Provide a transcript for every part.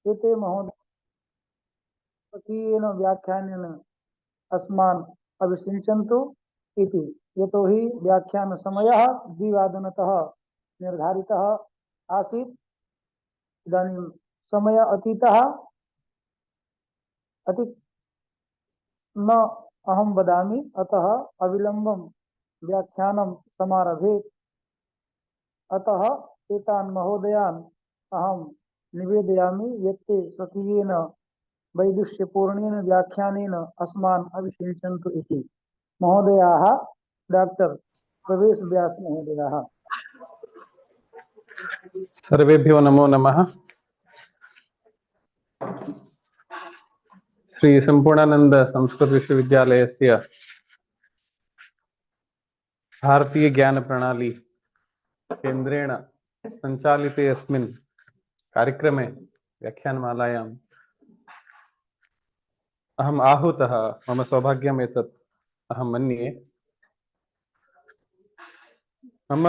एते महोदय स्वकीयेन व्याख्यानेन अस्मान् अभिषिञ्चन्तु इति। यतोहि व्याख्यानसमयः 2:00 निर्धारितः आसीत्। इदानीं समय अतीतः। अति न अहं वदामि, अतः अविलम्बं व्याख्यानं समारभेत्। अतः एतान् महोदयान् अहं निवेदयामि यत् ते स्वकीयेन वैदुष्यपूर्णेन व्याख्यानेन अस्मान् अभिषिञ्चन्तु इति। महोदयाः डॉक्टर प्रवेश व्यास महोदयाः। सर्वेभ्यो नमो नमः। श्री संपूर्णानंद संस्कृत विश्वविद्यालयस्य भारतीय ज्ञान प्रणाली केन्द्रेण संचालिते अस्मिन् कार्यक्रमे व्याख्यानमालायाम् अहम् आहूतः। मम सौभाग्यम् एतत् अहं मन्ये। मम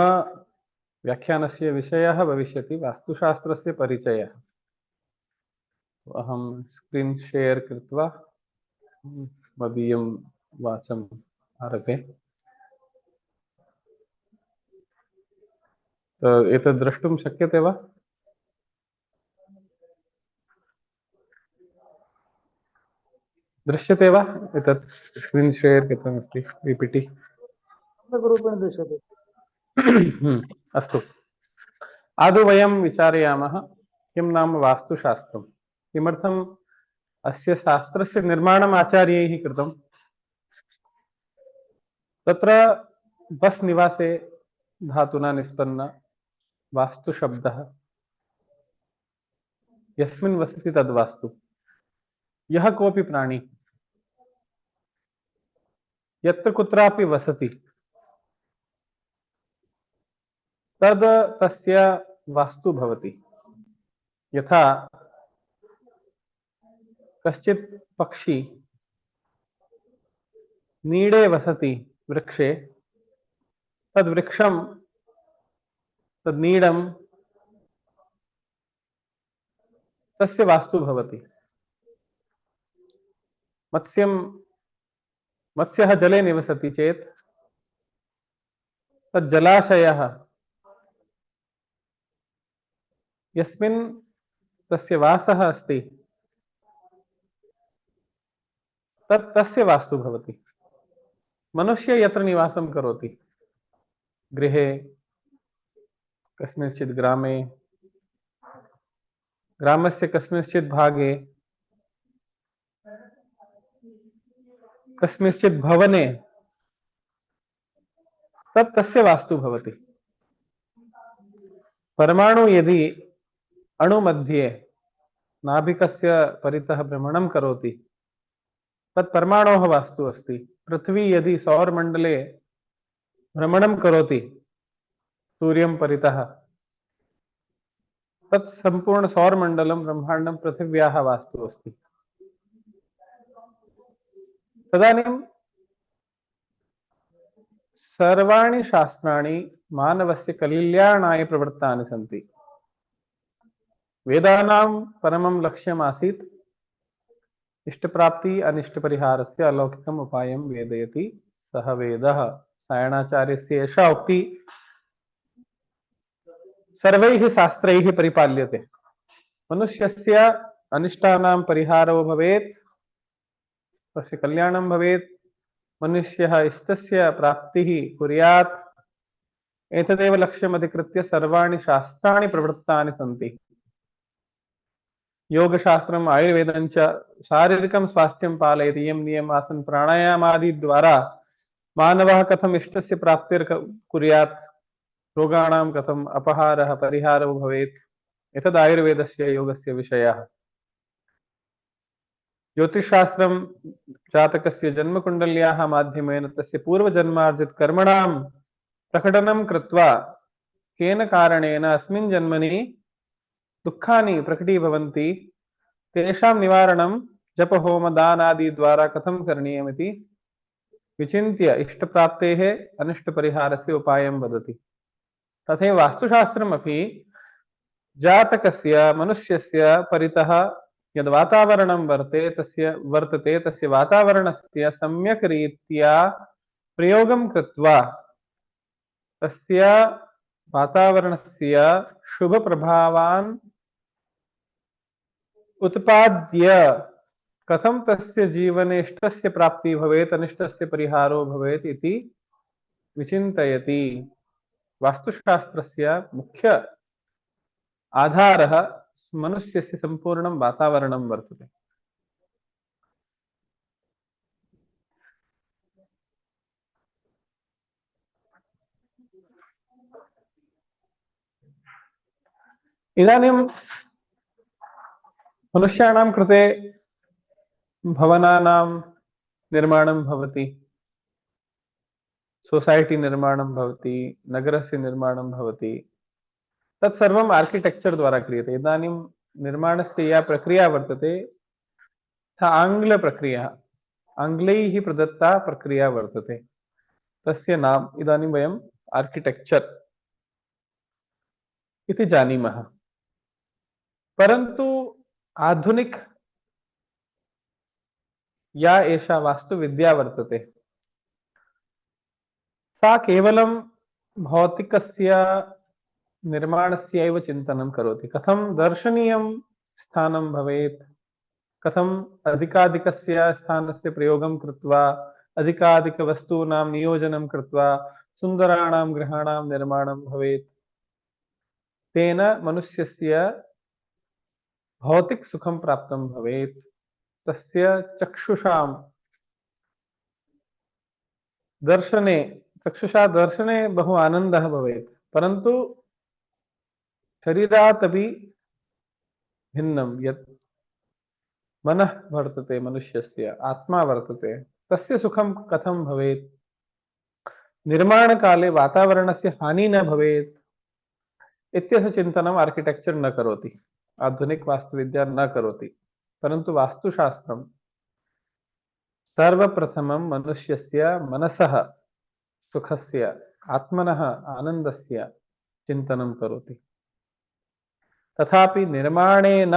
व्याख्यानस्य विषयः भविष्यति वास्तुशास्त्रस्य परिचयः। अहं स्क्रीन् शेर् कृत्वा मदीयं वाचम् आरभे। एतत् द्रष्टुं शक्यते वा? दृश्यते वा? एतत् स्क्रीन् शेर् कृतमस्ति पीपीटी। रूपेण दृश्यते। अस्तु, आदौ वयं विचारयामः किं नाम वास्तुशास्त्रं, किमर्थम् अस्य शास्त्रस्य निर्माणम् आचार्यैः कृतं। तत्र बस् निवासे धातुना निष्पन्न वास्तुशब्दः, यस्मिन् वसति तद्वास्तु। यः कोऽपि प्राणी यत्र कुत्रापि वसति तद् तस्य वास्तु भवति। यथा कश्चित् पक्षी नीडे वसति वृक्षे, तद्वृक्षं तद्नीडं तस्य वास्तु भवति। मत्स्यः जले निवसति चेत् तज्जलाशयः यस्मिन् तस्य वासः अस्ति तत् तस्य वास्तु भवति। मनुष्य यत्र निवासं करोति, गृहे, कस्मिंश्चित् ग्रामे, ग्रामस्य कस्मिंश्चित् भागे, कस्मिंश्चित् भवने, तत् तस्य वास्तु भवति। परमाणु यदि अणुमध्ये नाभिकस्य परितः भ्रमणं करोति तत् परमाणोः वास्तु अस्ति। पृथ्वी यदि सौरमण्डले भ्रमणं करोति सूर्यं परितः, तत् सम्पूर्ण सौरमण्डलं ब्रह्माण्डं पृथिव्याः वास्तु अस्ति। तदानीं सर्वाणि शास्त्राणि मानवस्य कल्याणाय प्रवृत्तानि सन्ति। वेदानां परमं लक्ष्यम् आसीत् इष्टप्राप्ति अनिष्टपरिहारस्य अलौकिकम् उपायं वेदयति सः वेदः। सायणाचार्यस्य एषा उक्ति सर्वैः शास्त्रैः परिपाल्यते। मनुष्यस्य अनिष्टानां परिहारो भवेत्, तस्य कल्याणं भवेत्, मनुष्यः इष्टस्य प्राप्तिः कुर्यात्, एतदेव लक्ष्यम् अधिकृत्य सर्वाणि शास्त्राणि प्रवृत्तानि सन्ति। योगशास्त्रम् आयुर्वेदं च शारीरिकं स्वास्थ्यं पालयति। इयं नियम आसन प्राणायामादि द्वारा मानवः कथम् इष्टस्य प्राप्तिर् कुर्यात्, रोगाणां कथम् अपहारः परिहारो भवेत्, एतद् आयुर्वेदस्य योगस्य विषयः। ज्योतिषशास्त्रं जातकस्य जन्मकुण्डल्याः माध्यमेन तस्य पूर्वजन्मार्जितकर्मणां प्रकटनं कृत्वा केन कारणेन अस्मिन् जन्मनि दुःखानि प्रकटीभवन्ति, तेषां निवारणं जपहोमदानादि द्वारा कथं करणीयमिति विचिन्त्य इष्टप्राप्तेः अनिष्टपरिहारस्य उपायं वदति। तथैव वास्तुशास्त्रमपि जातकस्य मनुष्यस्य परितः यद् वातावरणं वर्तते तस्य वातावरणस्य सम्यक् रीत्या प्रयोगं कृत्वा तस्य वातावरणस्य शुभप्रभावान् उत्पाद्य कथं तस्य जीवने इष्टस्य प्राप्तिः भवेत् अनिष्टस्य परिहारो भवेत् इति विचिन्तयति। वास्तुशास्त्रस्य मुख्य आधारः मनुष्यस्य सम्पूर्णं वातावरणं वर्तते। इदानीं मनुष्याणां कृते भवनानां निर्माणं भवति, सोसैटी निर्माणं भवति, नगरस्य निर्माणं भवति, तत्सर्वम् आर्किटेक्चर् द्वारा क्रियते। इदानीं निर्माणस्य या प्रक्रिया वर्तते सा आङ्ग्लप्रक्रिया, आङ्ग्लैः प्रदत्ता प्रक्रिया वर्तते। तस्य नाम इदानीं वयम् आर्किटेक्चर् इति जानीमः। परन्तु आधुनिक या एषा वास्तुविद्या वर्तते सा केवलं भौतिकस्य निर्माणस्य एव चिन्तनं करोति। कथं दर्शनीयं स्थानं भवेत्, कथम् अधिकाधिकस्य स्थानस्य प्रयोगं कृत्वा अधिकाधिकवस्तूनां नियोजनं कृत्वा सुन्दराणां गृहाणां निर्माणं भवेत्, तेन मनुष्यस्य भौतिक सुखं प्राप्तं भवेत्, तस्य चक्षुषां दर्शने चक्षुषा दर्शने बहु आनन्दः भवेत्। परन्तु शरीरात् अपि भिन्नं यत् मनः वर्तते, मनुष्यस्य आत्मा वर्तते, तस्य सुखं कथं भवेत्, निर्माणकाले वातावरणस्य हानि न भवेत् इत्यस्य चिन्तनम् आर्किटेक्चर् न करोति, आधुनिक वास्तुविद्या न करोति। परन्तु वास्तुशास्त्रं सर्वप्रथमं मनुष्यस्य मनसः सुखस्य, आत्मनः आनन्दस्य चिन्तनं करोति। तथापि निर्माणेन,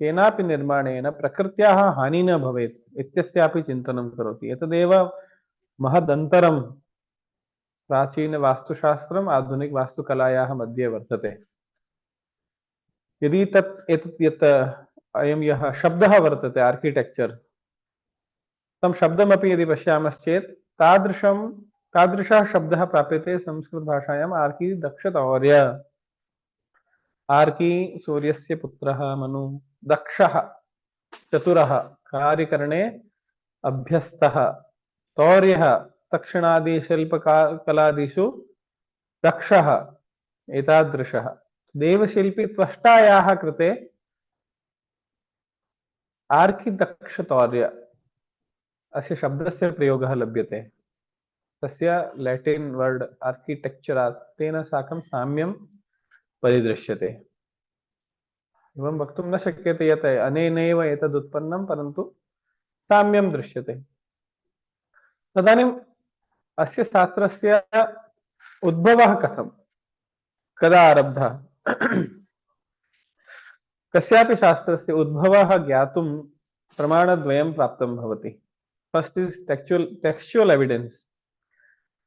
केनापि निर्माणेन प्रकृत्याः हानिः न भवेत् इत्यस्यापि चिन्तनं करोति। एतदेव महदन्तरं प्राचीनवास्तुशास्त्रम् आधुनिक वास्तुकलायाः मध्ये वर्तते। यदि एतत् अयं यः शब्दः वर्तते आर्किटेक्चर्, तं शब्दमपि यदि पश्यामश्चेत् तादृशः शब्दः प्राप्यते संस्कृतभाषायाम् आर्किदक्षतौर्य। आर्की सूर्यस्य पुत्रः मनु, दक्षः चतुरः, कार्यकरणे अभ्यस्तः, तौर्यः तक्षणादिशिल्पकलादिषु दक्षः, एतादृशः। देवशिल्पी त्वष्टायाः कृते आर्किदक्षतौर्य अस्य शब्दस्य प्रयोगः लभ्यते। तस्य लैटिन् वर्ड आर्किटेक्चरात् तेन साकं साम्यं परिदृश्यते। एवं वक्तुं न शक्यते यत् अनेनैव एतदुत्पन्नं, परन्तु साम्यं दृश्यते। तदानीम् अस्य शास्त्रस्य उद्भवः कथं, कदा आरब्धः? कस्यापि शास्त्रस्य उद्भवः ज्ञातुं प्रमाणद्वयं प्राप्तं भवति। First is textual evidence.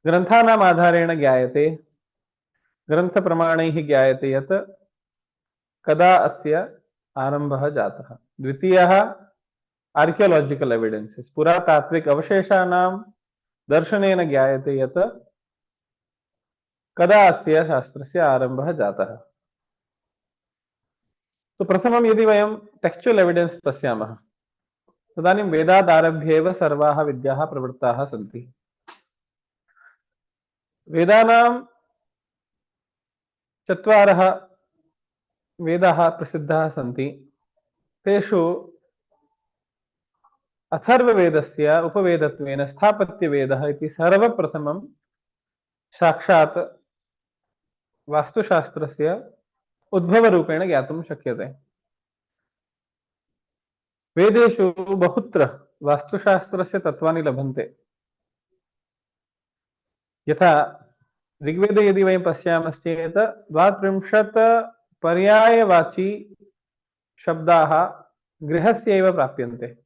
ग्रन्थानाम् आधारेण ज्ञायते, ग्रन्थप्रमाणैः ज्ञायते यत् कदा अस्य आरम्भः जातः। द्वितीयः आर्कियोलॉजिकल एविडेंसेस, पुरातात्विक अवशेषाणां दर्शनेन ज्ञायते यत् कदा अस्य शास्त्रस्य आरम्भः जातः। तो प्रथमं यदि वयं टेक्स्चुअल एविडेंस पश्यामः, तदानीं वेदादारभ्य एव सर्वाः विद्याः प्रवृत्ताः सन्ति। वेदानां चत्वारः वेदाः प्रसिद्धाः सन्ति। तेषु अथर्ववेदस्य उपवेदत्वेन स्थापत्यवेदः इति सर्वप्रथमं साक्षात् वास्तुशास्त्रस्य उद्भवरूपेण ज्ञातुं शक्यते। वेदेषु बहुत्र वास्तुशास्त्रस्य तत्त्वानि लभन्ते। यथा ऋग्वेदे यदि वयं पश्यामश्चेत् 32 पर्यायवाची शब्दाः गृहस्यैव प्राप्यन्ते।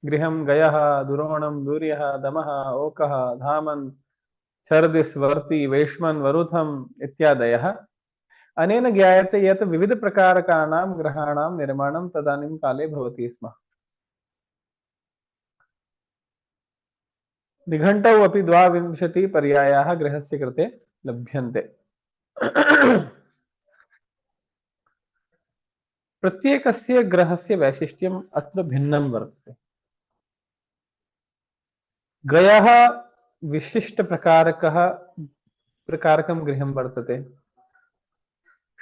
गृहं गयः, दुरोणं, दूर्यः, दमः, ओकः, धामन्, छर्दिस्, वर्ति, वैश्मन्, वरुथम् इत्यादयः। अनेन ज्ञायते यत् विविधप्रकारकाणां ग्रहाणां निर्माणं तदानीं काले भवति स्म। निघण्टौ अपि 22 पर्यायाः गृहस्य कृते लभ्यन्ते। प्रत्येकस्य ग्रहस्य वैशिष्ट्यम् अत्र भिन्नं वर्तते। गयः प्रकारकं गृहं वर्तते।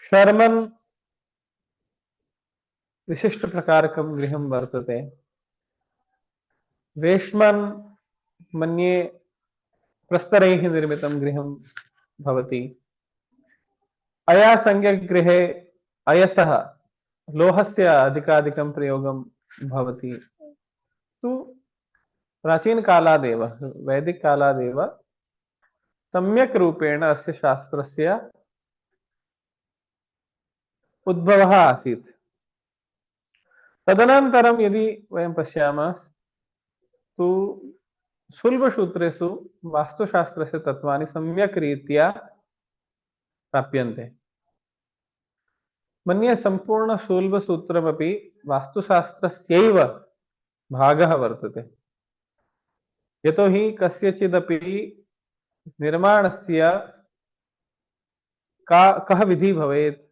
शर्मन् विशिष्टप्रकारकं गृहं वर्तते। वेश्मन् मन्ये प्रस्तरैः निर्मितं गृहं भवति। अयासंज्ञकगृहे अयसः लोहस्य अधिकाधिकं प्रयोगं भवति। तु प्राचीनकालादेव वैदिककालादेव सम्यक् रूपेण अस्य शास्त्रस्य उद्भवः आसीत्। तदनन्तरं यदि वयं पश्यामः तु सुलभसूत्रेषु वास्तुशास्त्रस्य तत्त्वानि सम्यक् रीत्या प्राप्यन्ते। मन्ये सम्पूर्णशूल्बसूत्रमपि वास्तुशास्त्रस्यैव भागः वर्तते। यतोहि कस्यचिदपि निर्माणस्य कः विधिः भवेत्,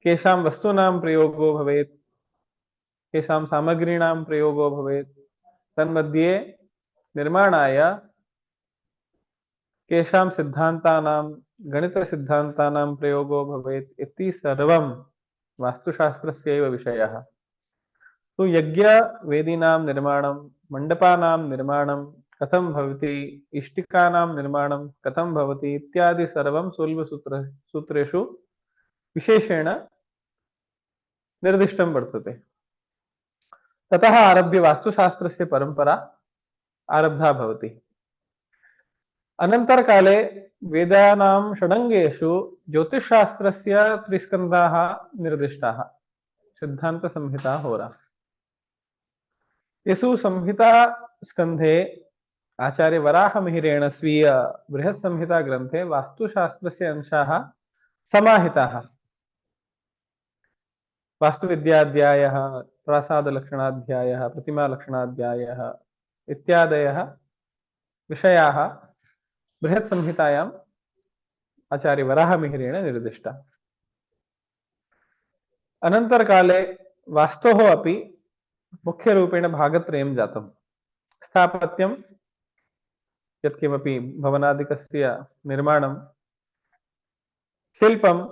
केषां वस्तूनां प्रयोगो भवेत्, केषां सामग्रीणां प्रयोगो भवेत्, तन्मध्ये निर्माणाय केषां सिद्धान्तानां गणितसिद्धान्तानां प्रयोगो भवेत् इति सर्वं वास्तुशास्त्रस्यैव विषयः। तो यज्ञवेदीनां निर्माणं, मण्डपानां निर्माणं कथं भवति, इष्टिकानां निर्माणं कथं भवति इत्यादि सर्वं सूत्रेषु विशेषेण निर्दिष्टं वर्तते। ततः आरभ्य वास्तुशास्त्रस्य परम्परा आरब्धा भवति। अनन्तरकाले वेदानां षडङ्गेषु ज्योतिषशास्त्रस्य त्रिस्कन्धाः निर्दिष्टाः। सिद्धान्तसंहिता, होरा। येषु संहिता स्कन्धे आचार्य वराहमिहिरेण स्वीय बृहत्संहिता ग्रन्थे वास्तुशास्त्रस्य अंशाः समाहिताः। वास्तुविद्याध्यायः, प्रासादलक्षणाध्यायः, प्रतिमालक्षणाध्यायः इत्यादयः विषयाः बृहत्संहितायाम् आचार्य वराहमिहिरेण निर्दिष्टा। अनन्तरकाले वास्तोः अपि मुख्यरूपेण भागत्रयं जातम्। स्थापत्यं, यत्किमपि भवनादिकस्य निर्माणं, शिल्पम्,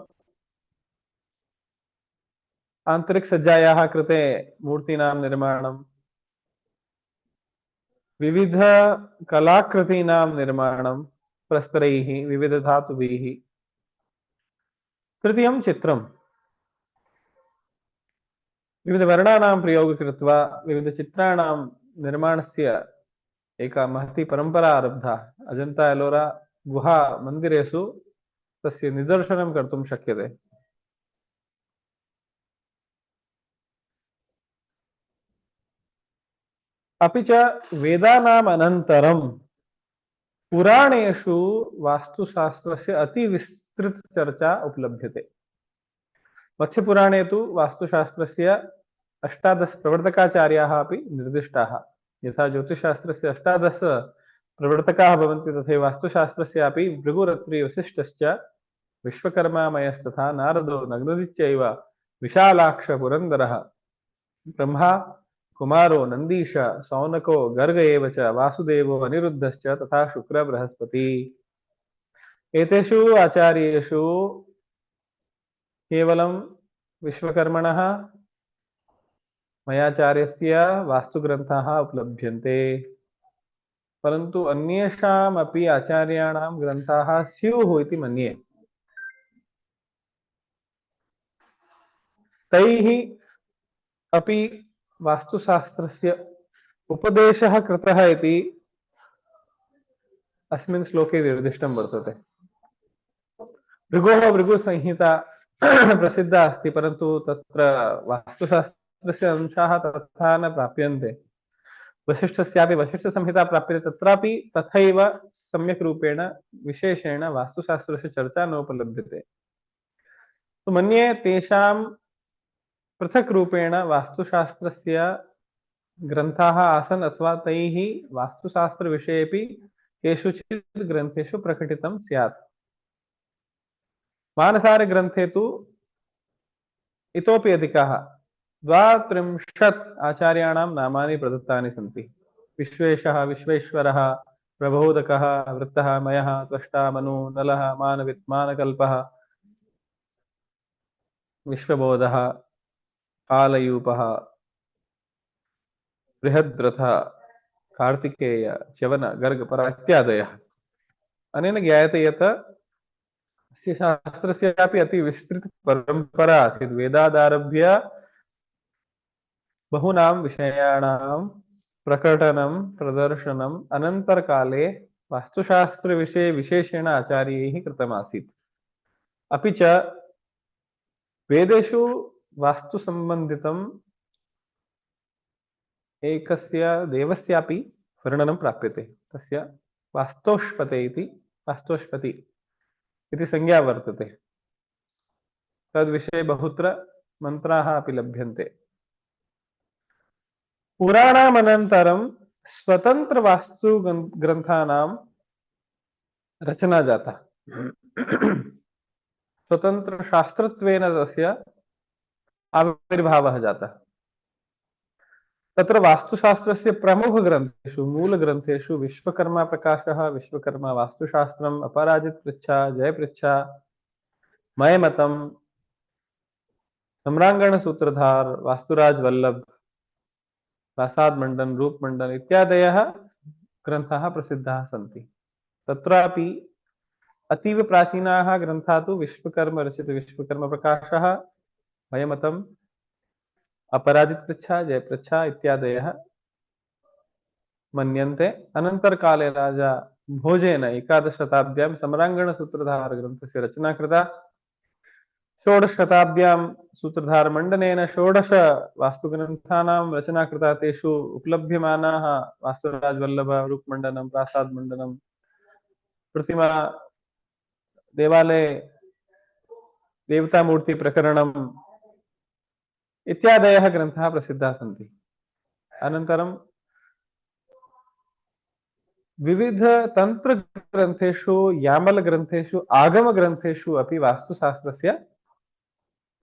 आन्तरिकसज्जायाः कृते मूर्तीनां निर्माणं, विविधकलाकृतीनां निर्माणं प्रस्तरैः, विविधधातुभिः। तृतीयं चित्रं, विविधवर्णानां प्रयोगं कृत्वा विविधचित्राणां निर्माणस्य एका महती परंपरा आरब्धा। अजंता एलोरा गुहा मन्दिरेषु तस्य निदर्शनं कर्तुं शक्यते। अपि च वेदानाम् अनन्तरं पुराणेषु वास्तुशास्त्रस्य अतिविस्तृतचर्चा उपलभ्यते। मत्स्यपुराणे तु वास्तुशास्त्रस्य 18 प्रवर्तकाचार्याः अपि निर्दिष्टाः। यथा ज्योतिषशास्त्रस्य 18 प्रवर्तकाः भवन्ति तथैव वास्तुशास्त्रस्यापि भृगुरत्रि वसिष्ठश्च विश्वकर्मामयस्तथा नारदो नग्नदिश्चैव विशालाक्ष पुरन्दरः ब्रह्मा कुमारो नन्दीश सौनको गर्ग एव च वासुदेवो अनिरुद्धश्च तथा शुक्र बृहस्पति। एतेषु आचार्येषु केवलं विश्वकर्मणः मयाचार्यस्य वास्तुग्रन्थाः उपलभ्यन्ते, परन्तु अन्येषामपि आचार्याणां ग्रन्थाः स्युः इति मन्ये। तैः अपि वास्तुशास्त्रस्य उपदेशः कृतः इति अस्मिन् श्लोके निर्दिष्टं वर्तते। भृगोः भृगुसंहिता प्रसिद्धा अस्ति, परन्तु तत्र वास्तुशास्त्रस्य अंशाः तथा न प्राप्यन्ते। वसिष्ठस्यापि वसिष्ठसंहिता प्राप्यते, तत्रापि तथैव सम्यक् रूपेण विशेषेण वास्तुशास्त्रस्य चर्चा नोपलभ्यते। तो मन्ये तेषां पृथक् रूपेण वास्तुशास्त्रस्य ग्रन्थाः आसन्, अथवा तैः वास्तुशास्त्रविषयेपि केषुचित् ग्रन्थेषु प्रकटितं स्यात्। मानसारग्रन्थे तु इतोपि अधिकाः 32 आचार्याणां नामानि प्रदत्तानि सन्ति। विश्वेशः, विश्वेश्वरः, प्रबोधकः, वृत्तः, मयः, त्वष्टा, मनु, नलः, मानवित्, मानकल्पः, विश्वबोधः, कालयूपः, बृहद्रथः, कार्तिकेय, च्यवन, गर्ग, पर इत्यादयः। अनेन ज्ञायते यत् अस्य शास्त्रस्यापि अति विस्तृत परम्परा आसीत्। वेदादारभ्य बहूनां विषयाणां प्रकटनं प्रदर्शनम् अनन्तरकाले वास्तुशास्त्रविषये विशेषेण आचार्यैः कृतमासीत्। अपि च वेदेषु वास्तुसम्बन्धितम् एकस्य देवस्यापि वर्णनं प्राप्यते। तस्य वास्तोष्पति इति संज्ञा वर्तते। तद्विषये बहुत्र मन्त्राः अपि लभ्यन्ते। पुराणामनन्तरं स्वतन्त्रवास्तुग्रन्थानां रचना जाता। स्वतन्त्रशास्त्रत्वेन तस्य आविर्भावः जातः। तत्र वास्तुशास्त्रस्य प्रमुखग्रन्थेषु मूलग्रन्थेषु विश्वकर्मा प्रकाशः, विश्वकर्मा वास्तुशास्त्रम्, अपराजितपृच्छा, जयपृच्छा, मयमतं, सम्राङ्गणसूत्रधार, वास्तुराज वल्लभ, प्रासाद मंडन, रूप मंडन इत्यादयः ग्रन्थाः प्रसिद्धाः सन्ति। तत्रापि अतीव प्राचीनाः ग्रन्थाः तु विश्वकर्म रचित विश्वकर्म प्रकाशः, मयमतम्, अपराजितपृच्छा, जयपृच्छा इत्यादयः मन्यन्ते। अनन्तरकाले राजा भोजेन 11 शताब्द्यां सम्राङ्गणसूत्रधार ग्रन्थस्य रचना कृता। 16 शताब्द्यां सूत्रधार मंडनेन 16 वास्तुग्रन्थानां रचना कृता। तेषु उपलभ्यमानाः वास्तुराजवल्लभ, रूपमण्डनं, प्रासादमण्डनं, प्रतिमा, देवालये देवतामूर्तिप्रकरणम् इत्यादयः ग्रन्थाः प्रसिद्धाः सन्ति। अनन्तरं विविध तन्त्रग्रन्थेषु, यामलग्रन्थेषु, आगमग्रन्थेषु अपि वास्तुशास्त्रस्य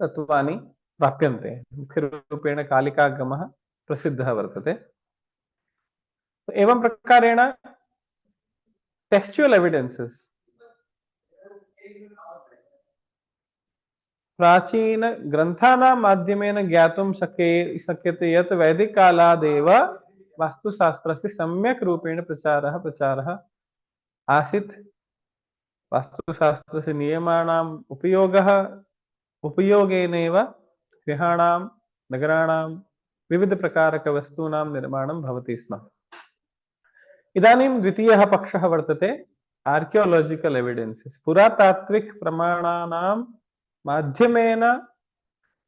तत्त्वानि प्राप्यन्ते। मुख्यरूपेण कालिकागमः प्रसिद्धः वर्तते। एवं प्रकारेण टेक्स्चुअल एविडेन्सेस प्राचीन ग्रन्थानां माध्यमेन ज्ञातुं शक्यते यत् वैदिककालादेव वास्तुशास्त्रस्य सम्यक् रूपेण प्रचारः आसीत्। वास्तुशास्त्रस्य नियमानाम् उपयोगेनैव गृहाणां, नगराणां विविधप्रकारकवस्तूनां निर्माणं भवति स्म। इदानीं द्वितीयः पक्षः वर्तते आर्कियोलॉजिकल एविडेन्सेस्। पुरातात्विक प्रमाणानां माध्यमेन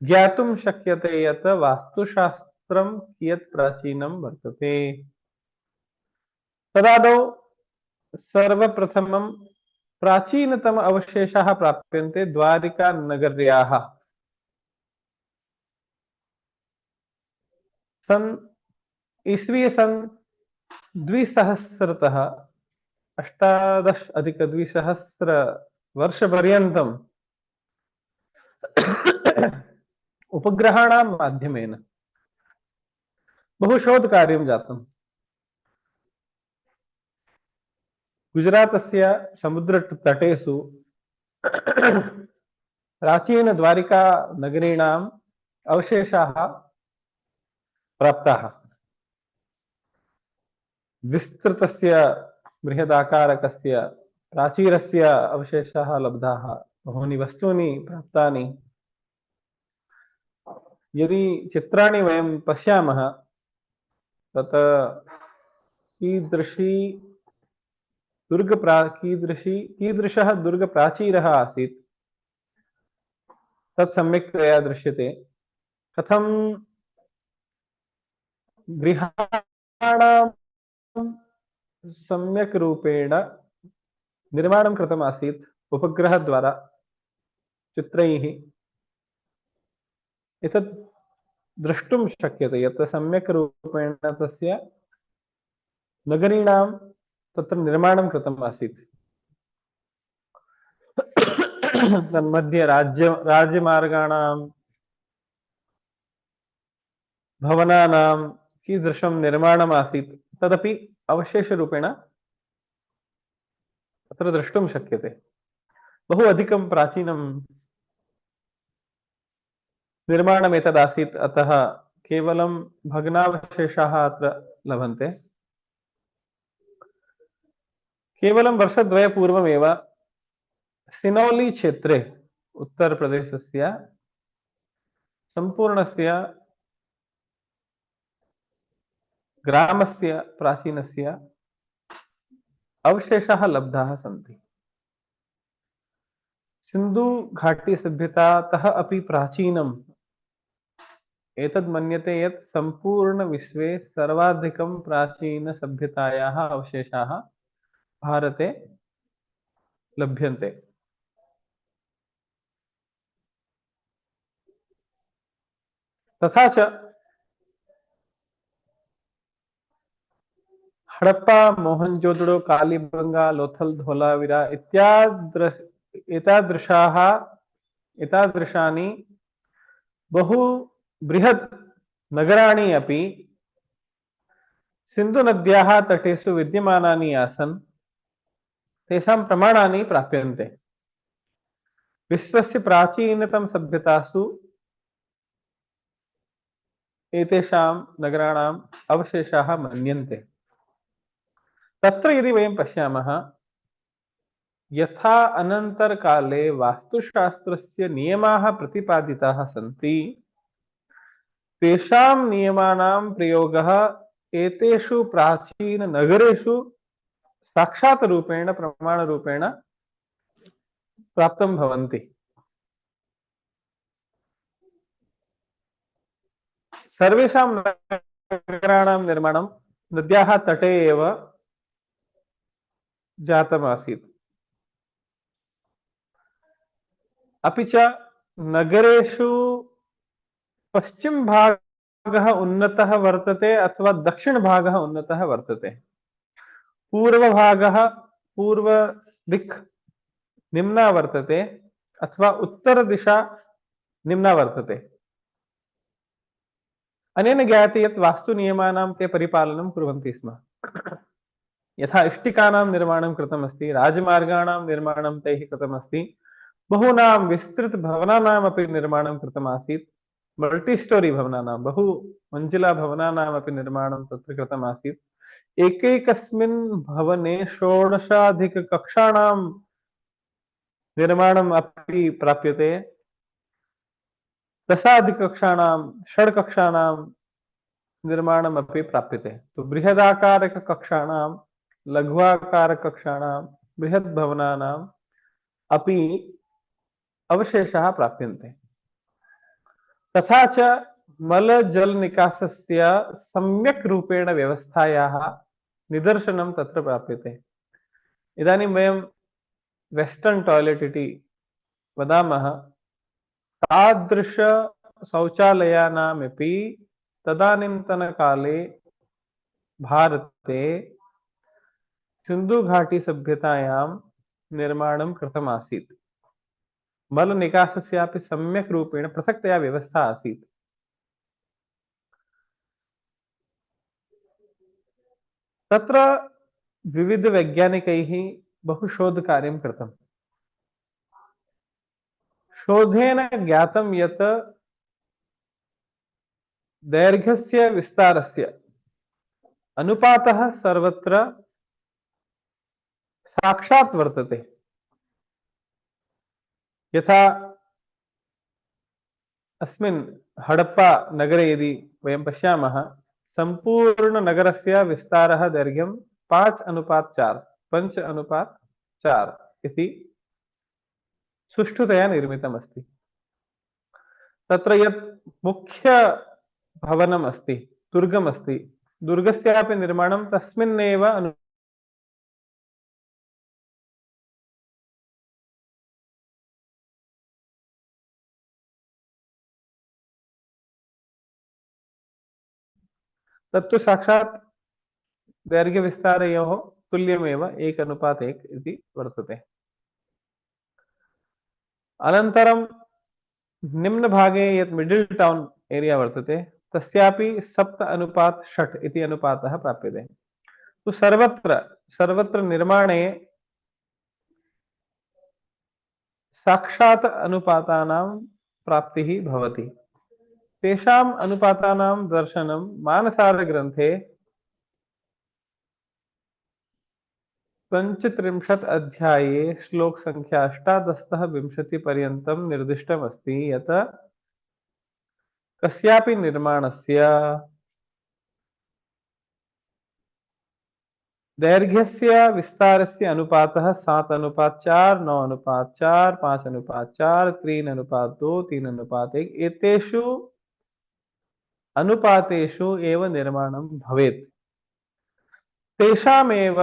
ज्ञातुं शक्यते यत् वास्तुशास्त्रं कियत् प्राचीनं वर्तते। तदादौ सर्वप्रथमं प्राचीनतम अवशेषाः प्राप्यन्ते द्वारिकानगर्याः। ईस्वी सन 2000तः 18+200 वर्षपर्यन्तम् उपग्रहाणां माध्यमेन बहु शोधकार्यं जातम्। गुजरातस्य समुद्रतटेषु प्राचीनद्वारिकानगरीणाम् अवशेषाः प्राप्ताः। विस्तृतस्य बृहदाकारकस्य प्राचीरस्य अवशेषाः लब्धाः। बहूनि वस्तूनि प्राप्तानि। यदि चित्राणि वयं पश्यामः तत् कीदृशः दुर्गप्राचीरः आसीत् तत् सम्यक्तया दृश्यते। कथं गृहाणां सम्यक् रूपेण निर्माणं कृतम् आसीत् उपग्रहद्वारा चित्रैः। एतत् द्रष्टुं शक्यते यत् सम्यक् रूपेण तस्य नगरीणां तत्र निर्माणं कृतम् आसीत्। तन्मध्ये राज्यमार्गाणां भवनानां कीदृशं निर्माणम् आसीत् तदपि अवशेषरूपेण तत्र द्रष्टुं शक्यते। बहु अधिकं प्राचीनं निर्माणम् एतदासीत्, अतः केवलं भग्नावशेषाः अत्र लभन्ते। केवलं वर्षद्वयपूर्वमेव सिनौली क्षेत्रे उत्तरप्रदेशस्य सम्पूर्णस्य ग्रामस्य प्राचीनस्य अवशेषाः लब्धाः सन्ति। सिन्धु घाटी सभ्यतातः अपि प्राचीनम् एतद् मन्यते यत् सम्पूर्णविश्वे सर्वाधिकं प्राचीनसभ्यतायाः अवशेषाः भारते लभ्यन्ते। तथा च हड़प्पा, मोहनजोदड़ो, कालीबंगा, लोथल, धोलावीरा एतादृशानि बहु बृहत् नगराणि अपि सिन्धुनद्याः तटेषु विद्यमानानि आसन्। तेषां प्रमाणानि प्राप्यन्ते। विश्वस्य प्राचीनतम सभ्यतासु एतेषां नगराणाम् अवशेषाः मन्यन्ते। तत्र यदि वयं पश्यामः, यथा अनन्तरकाले वास्तुशास्त्रस्य नियमाः प्रतिपादिताः सन्ति, तेषां नियमानां प्रयोगः एतेषु प्राचीननगरेषु साक्षात् रूपेण प्रमाणरूपेण प्राप्तं भवन्ति। सर्वेषां नगराणां निर्माणं नद्याः तटे एव जातमासीत्। अपि च नगरेषु पश्चिमभागः उन्नतः वर्तते अथवा दक्षिणभागः उन्नतः वर्तते। पूर्वभागः पूर्वदिक् निम्ना वर्तते अथवा उत्तरदिशा निम्ना वर्तते। अनेन ज्ञायते यत् वास्तुनियमानां ते परिपालनं कुर्वन्ति स्म। यथा इष्टिकानां निर्माणं कृतमस्ति, राजमार्गाणां निर्माणं तैः कृतमस्ति, बहूनां विस्तृतभवनानामपि निर्माणं कृतमासीत्। मल्टी स्टोरी भवनानां, बहु मञ्जिला भवनानामपि निर्माणं तत्र कृतमासीत्। एकैकस्मिन् भवने 16 कक्षाणां निर्माणम् अपि प्राप्यते। 10 कक्षाणां, 6 कक्षाणां निर्माणम् अपि प्राप्यते। तो बृहदाकारक कक्षाणां, लघ्वाकारक कक्षाणां, बृहत् भवनानाम् अपि अवशेषाः प्राप्यन्ते। तथा च मल जल निकासस्य सम्यक् रूपेण व्यवस्थायाः निदर्शनं तत्र प्राप्यते। इदानीं वयं वेस्टर्न टॉयलेट इति वदामः। तादृश शौचालयानामपि तदानीन्तनकाले भारते सिन्धु घाटी सभ्यतायां निर्माणं कृतमासीत्। मल निकासस्यापि सम्यक् रूपेण पृथक्तया व्यवस्था आसीत्। तत्र विविध वैज्ञानिकैः बहु शोधकार्यं कृतम्। शोधेन ज्ञातं यत् दैर्घ्यस्य विस्तारस्य अनुपातः सर्वत्र साक्षात् वर्तते। यथा अस्मिन् हडप्पा नगरे यदि वयं पश्यामः, सम्पूर्णनगरस्य विस्तारः दैर्घ्यं 5:4, 5:4 इति सुष्ठुतया निर्मितमस्ति। तत्र यत् मुख्य भवनम् अस्ति, दुर्गम् अस्ति, दुर्गस्यापि निर्माणं तस्मिन्नेव तत्तु साक्षात् दैर्घ्यविस्तारयोः तुल्यमेव 1:1 इति वर्तते। अनन्तरं निम्नभागे यत् मिडिल् टौन् एरिया वर्तते तस्यापि 7:6 इति अनुपातः प्राप्यते। तो सर्वत्र सर्वत्र निर्माणे साक्षात् अनुपातानां प्राप्तिः भवति। तेषाम् अनुपातानां दर्शनं मानसारग्रन्थे 35 अध्याये श्लोक संख्या 18तः 20 पर्यन्तं निर्दिष्टमस्ति यत् कस्यापि निर्माणस्य दैर्घ्यस्य विस्तारस्य अनुपातः 7:4, 9:4, 5:4, 3:2, 3:1 एतेषु अनुपातेषु एव निर्माणं भवेत्। तेषामेव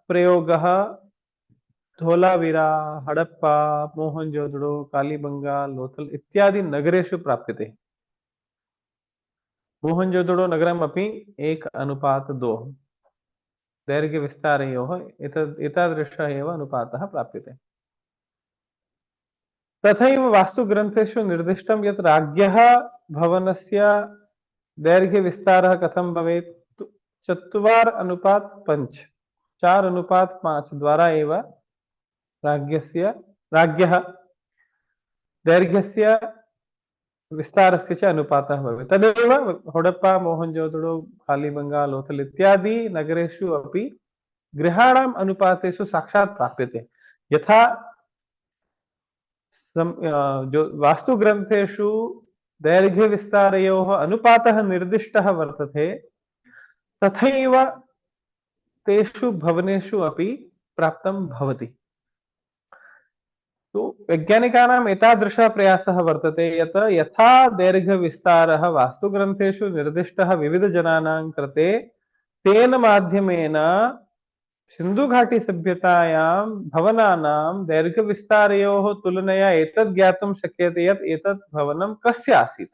प्रयोगः धोलावीरा, हडप्पा, मोहनजोदड़ो, कालीबंगा, लोथल इत्यादि नगरेषु प्राप्यते। मोहनजोदड़ो नगरमपि 1:2 दैर्घ्यविस्तारयोः एतादृशः एव अनुपातः प्राप्यते। तथैव वास्तुग्रन्थेषु निर्दिष्टं यत् राज्ञः भवनस्य दैर्घ्यविस्तारः कथं भवेत्? 4:5, 4:5 द्वारा एव राज्ञः दैर्घ्यस्य विस्तारस्य च अनुपातः भवेत्। तदेव हडप्पा, मोहनजोदड़ो, कालीबंगा, लोथल इत्यादि नगरेषु अपि गृहाणाम् अनुपातेषु साक्षात् प्राप्यते। यथा जो वास्तुग्रन्थेषु दैर्घ्यविस्तारयोः अनुपातः निर्दिष्टः वर्तते तथैव तेषु भवनेषु अपि प्राप्तं भवति। तो वैज्ञानिकानाम् एतादृशः प्रयासः वर्तते यत् यथा दैर्घ्यविस्तारः वास्तुग्रन्थेषु निर्दिष्टः विविधजनानां कृते तेन माध्यमेन सिन्धुघाटी सभ्यतायां भवनानां दैर्घ्यविस्तारयोः तुलनया एतद् ज्ञातुं शक्यते यत् एतत् भवनं कस्य आसीत्।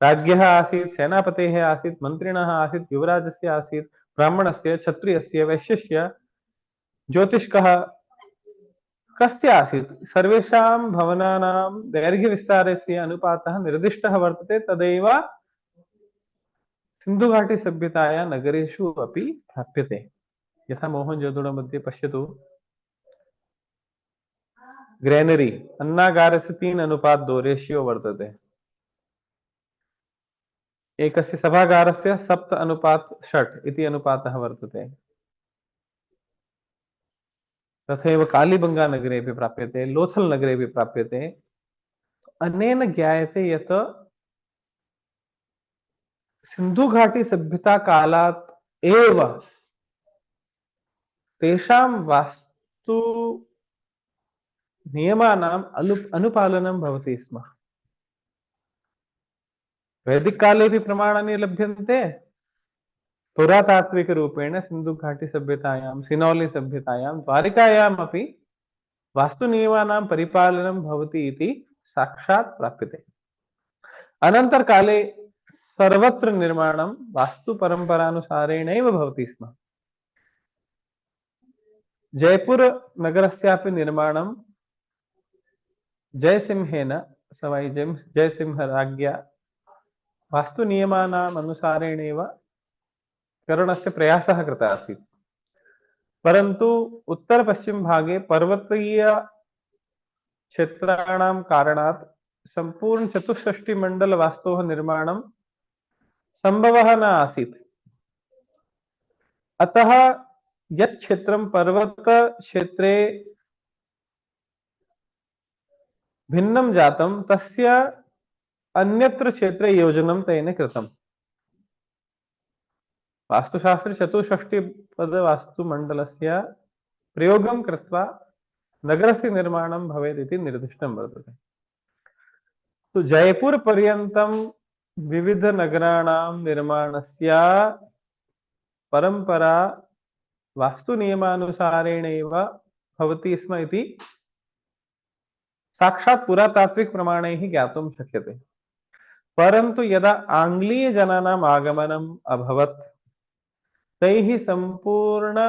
राज्ञः आसीत्, सेनापतेः आसीत्, मन्त्रिणः आसीत्, युवराजस्य आसीत्, ब्राह्मणस्य, क्षत्रियस्य, वैश्यस्य, ज्योतिष्कः कस्य आसीत्। सर्वेषां भवनानां दैर्घ्यविस्तारस्य अनुपातः निर्दिष्टः वर्तते। तदैव सिन्धुघाटी सभ्यतायाः नगरेषु अपि प्राप्यते। यथा मोहनजोदड़ो मध्ये पश्यतु, ग्रेनरी अन्नागारस्य 3:2 रेशियो वर्तते। एकस्य सभागारस्य 7:6 इति अनुपातः वर्तते। तथैव कालीबंगा नगरे अपि प्राप्यते, लोथल नगरे अपि प्राप्यते। अनेन ज्ञायते यत् सिन्धुघाटी सभ्यता कालात् एव तेषां वास्तु नियमानाम् अनुपालनं भवति स्म। वैदिक कालेपि प्रमाणानि लभ्यन्ते, पुरातात्विकरूपेण सिन्धुघाटी सभ्यतायां, सिनौली सभ्यतायां, द्वारिकायाम् अपि वास्तुनियमानां परिपालनं भवति इति साक्षात् प्राप्यते। अनन्तरकाले सर्वत्र निर्माणं वास्तुपरम्परानुसारेणैव भवति स्म। जयपुर नगरस्यापि निर्माणं जयसिंहेन, सवाई जयसिंह राज्ञा वास्तुनियमानाम् अनुसारेणैव करणस्य प्रयासः कृतः आसीत्। परन्तु उत्तर-पश्चिम भागे पर्वतीय क्षेत्राणां कारणात् सम्पूर्ण चतुष्षष्टिमण्डल वास्तोः निर्माणं संभवः न आसीत्। अतः यत् क्षेत्रं पर्वत क्षेत्रे भिन्नं जातं तस्य अन्यत्र क्षेत्रे योजनं तेन कृतम्। वास्तुशास्त्रे 64 वास्तुमण्डलस्य प्रयोगं कृत्वा नगरस्य निर्माणं भवेत् इति निर्दिष्टं वर्तते। तो जयपुर पर्यन्तं विविध नगराणां निर्माणस्य परंपरा वास्तु नियमानुसारेणैव भवति स्म इति साक्षात् पुरातात्विक प्रमाणैः ज्ञातुं शक्यते। परन्तु यदा आंग्लीय जनानाम् आगमनम् अभवत् तैः संपूर्ण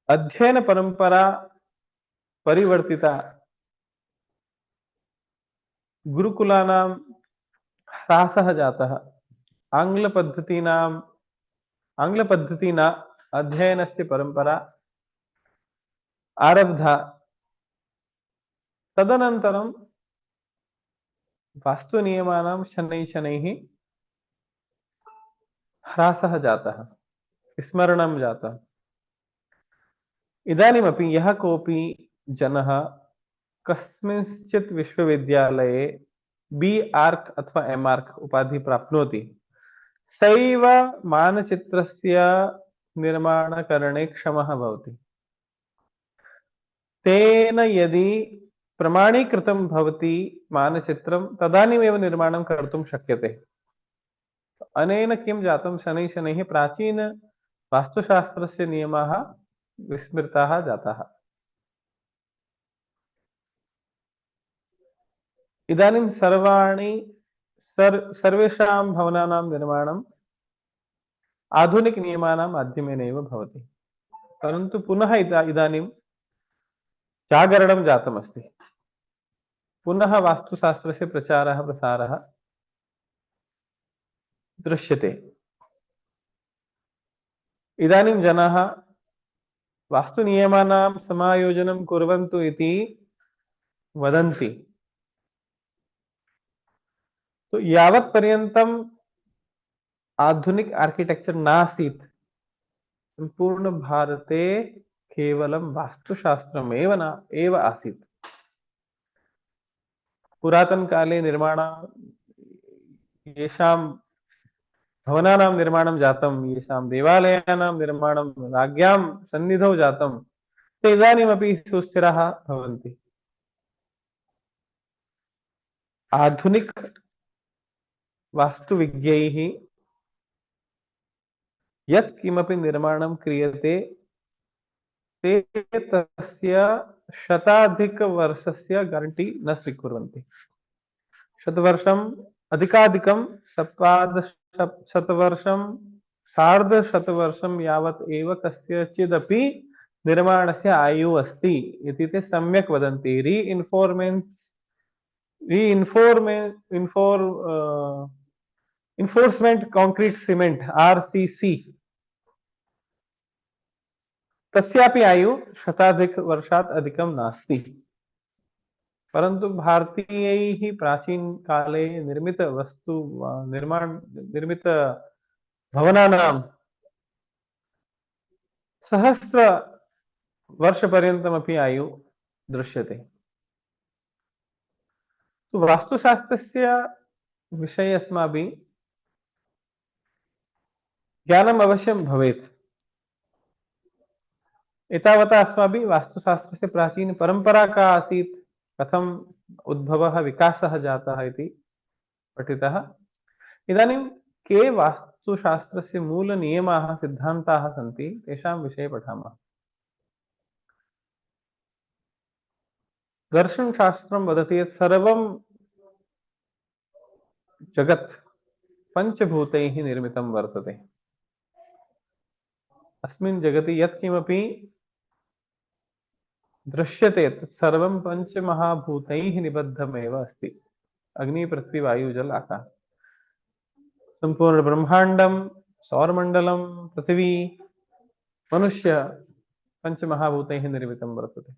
अध्ययन परंपरा परिवर्तिता, गुरुकुलानां ह्रासः जातः, आंग्लपद्धतिना अध्ययनस्य परंपरा आरब्धा। तदनन्तरं वास्तुनियमानां शनैः शनैः ह्रासः जातः, विस्मरणं जातः। इदानीमपि यः कोऽपि जनः कस्मिंश्चित् विश्वविद्यालये बी आर्क् अथवा एम् आर्क् उपाधि प्राप्नोति, सैव मानचित्रस्य निर्माणकरणे क्षमः भवति। तेन यदि प्रमाणीकृतं भवति मानचित्रं, तदानीमेव निर्माणं कर्तुं शक्यते। अनेन किं जातं, शनैः शनैः प्राचीन वास्तुशास्त्रस्य नियमाः विस्मृताः जाताः। इदानीं सर्वेषां भवनानां निर्माणम् आधुनिक नियमानां माध्यमेनैव भवति। परन्तु पुनः इदानीं जागरणं जातमस्ति, पुनः वास्तुशास्त्रस्य प्रचारः प्रसारः दृश्यते। इदानीं जनाः वास्तुनियमानां समायोजनं कुर्वन्तु इति वदन्ति। तो यावत् पर्यन्तम् आधुनिक आर्किटेक्चर नासीत्, संपूर्ण भारते केवलं वास्तुशास्त्रमेव न एव आसीत्। पुरातन काले येषां भवनानां निर्माणं जातं, येषां देवालयानां निर्माणं राज्ञां सन्निधौ जातं, ते इदानीमपि सुस्थिराः भवन्ति। आधुनिक वास्तुविज्ञैः यत् किमपि निर्माणं क्रियते, ते तस्य शताधिकवर्षस्य ग्यारण्टी न स्वीकुर्वन्ति। शतवर्षम् अधिकाधिकं शतवर्षं सार्धशतवर्षं यावत् एव कस्यचिदपि निर्माणस्य आयुः अस्ति इति ते सम्यक् वदन्ति। इन्फोर्समेंट कांक्रीट सीमेंट आरसीसी तस्यापि आयुः शताधिक वर्षात् अधिकं नास्ति। परन्तु भारतीयैः प्राचीन काले निर्मित भवनानां सहस्र वर्षपर्यन्तमपि आयुः दृश्यते। तो वास्तुशास्त्रस्य विषये अस्माभिः ज्ञानम् अवश्यं भवेत्। एतावता अस्माभिः वास्तुशास्त्रस्य प्राचीन परंपरा का आसीत्, कथम उद्भवः विकासः जातः इति पठितः। इदानीं के वास्तुशास्त्रस्य मूलनियमाः सिद्धान्ताः सन्ति, तेषां विषये पठामः। दर्शनशास्त्रं वदति यत् सर्वं जगत् पञ्चभूतैः निर्मितं वर्तते। अस्मिन् जगति यत्किमपि दृश्यते तत् सर्वं पञ्चमहाभूतैः निबद्धमेव अस्ति। अग्नि, पृथ्वी, वायु, जल, आकाश। संपूर्ण ब्रह्मांडं, सौरमंडलं, पृथ्वी, मनुष्य पंचमहाभूतैः निर्मितं वर्तते।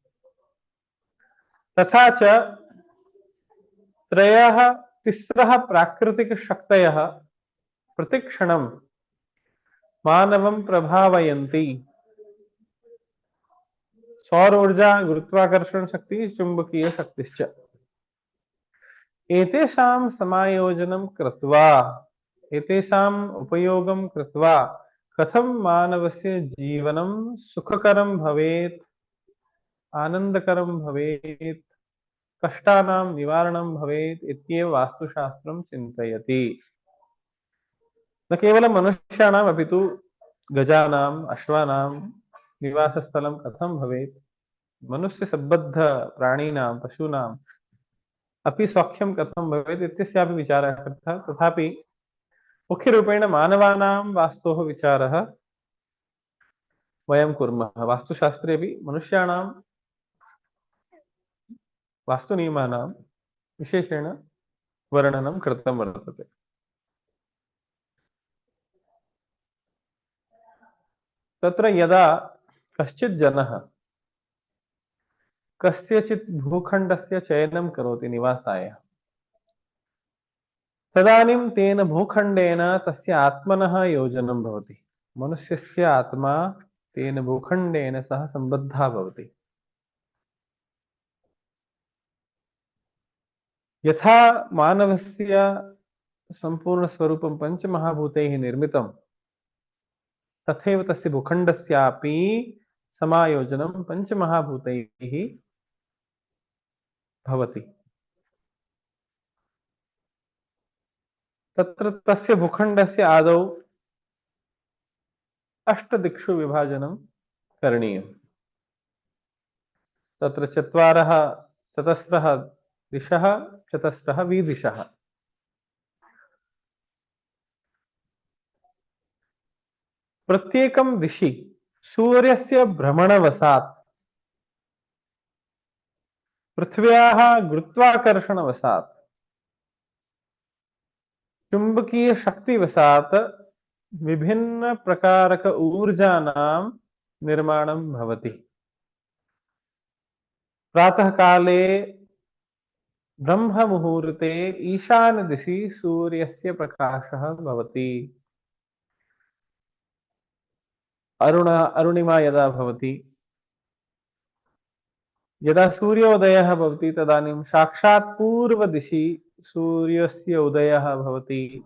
तथा च तिस्रः प्राकृतिकशक्तयः प्रतिक्षणं मानवं प्रभावयन्ति। सौर ऊर्जा, गुरुत्वाकर्षण शक्ति, चुंबकीय शक्तिश्च। एतेषां समायोजनं कृत्वा, एतेषाम् उपयोगं कृत्वा कथं मानवस्य जीवनं सुखकरं भवेत्, आनन्दकरं भवेत्, कष्टानां निवारणं भवेत् इत्येव वास्तुशास्त्रं चिन्तयति। न केवलं मनुष्याणाम् अपि तु गजानाम् अश्वानां निवासस्थलं कथं भवेत्, मनुष्यसम्बद्ध प्राणीनां पशूनाम् अपि सौख्यं कथं भवेत् इत्यस्यापि विचारः कृतः। तथापि मुख्यरूपेण मानवानां वास्तोः विचारः वयं कुर्मः। वास्तुशास्त्रे अपि मनुष्याणां वास्तुनियमानां विशेषेण वर्णनं कृतं वर्तते। तत्र यदा कश्चित् जनः कस्यचित् भूखण्डस्य चयनं करोति निवासाय, तदानीं तेन भूखण्डेन तस्य आत्मनः योजनं भवति। मनुष्यस्य आत्मा तेन भूखण्डेन सह सम्बद्धः भवति। यथा मानवस्य सम्पूर्णस्वरूपं पञ्चमहाभूतैः निर्मितं, तथैव तस्य भूखण्डस्यापि समायोजनं पञ्चमहाभूतैः भवति। तत्र तस्य भूखण्डस्य आदौ अष्टदिक्षु विभाजनं करणीयम्। तत्र चतस्रः दिशः, चतस्रः विदिशः। प्रत्येकं दिशि सूर्यस्य भ्रमणवशात्, पृथ्व्याः गुरुत्वाकर्षणवशात्, चुंबकीय शक्तिवशात् विभिन्न प्रकारक ऊर्जानां निर्माणं भवति। प्रातः काले ब्रह्म मुहूर्ते ईशान दिशि सूर्यस्य प्रकाशः भवति। अरुणिमा यदा भवति, यदा सूर्योदयः भवति, तदानीं साक्षात् पूर्वदिशि सूर्यस्य उदयः भवति।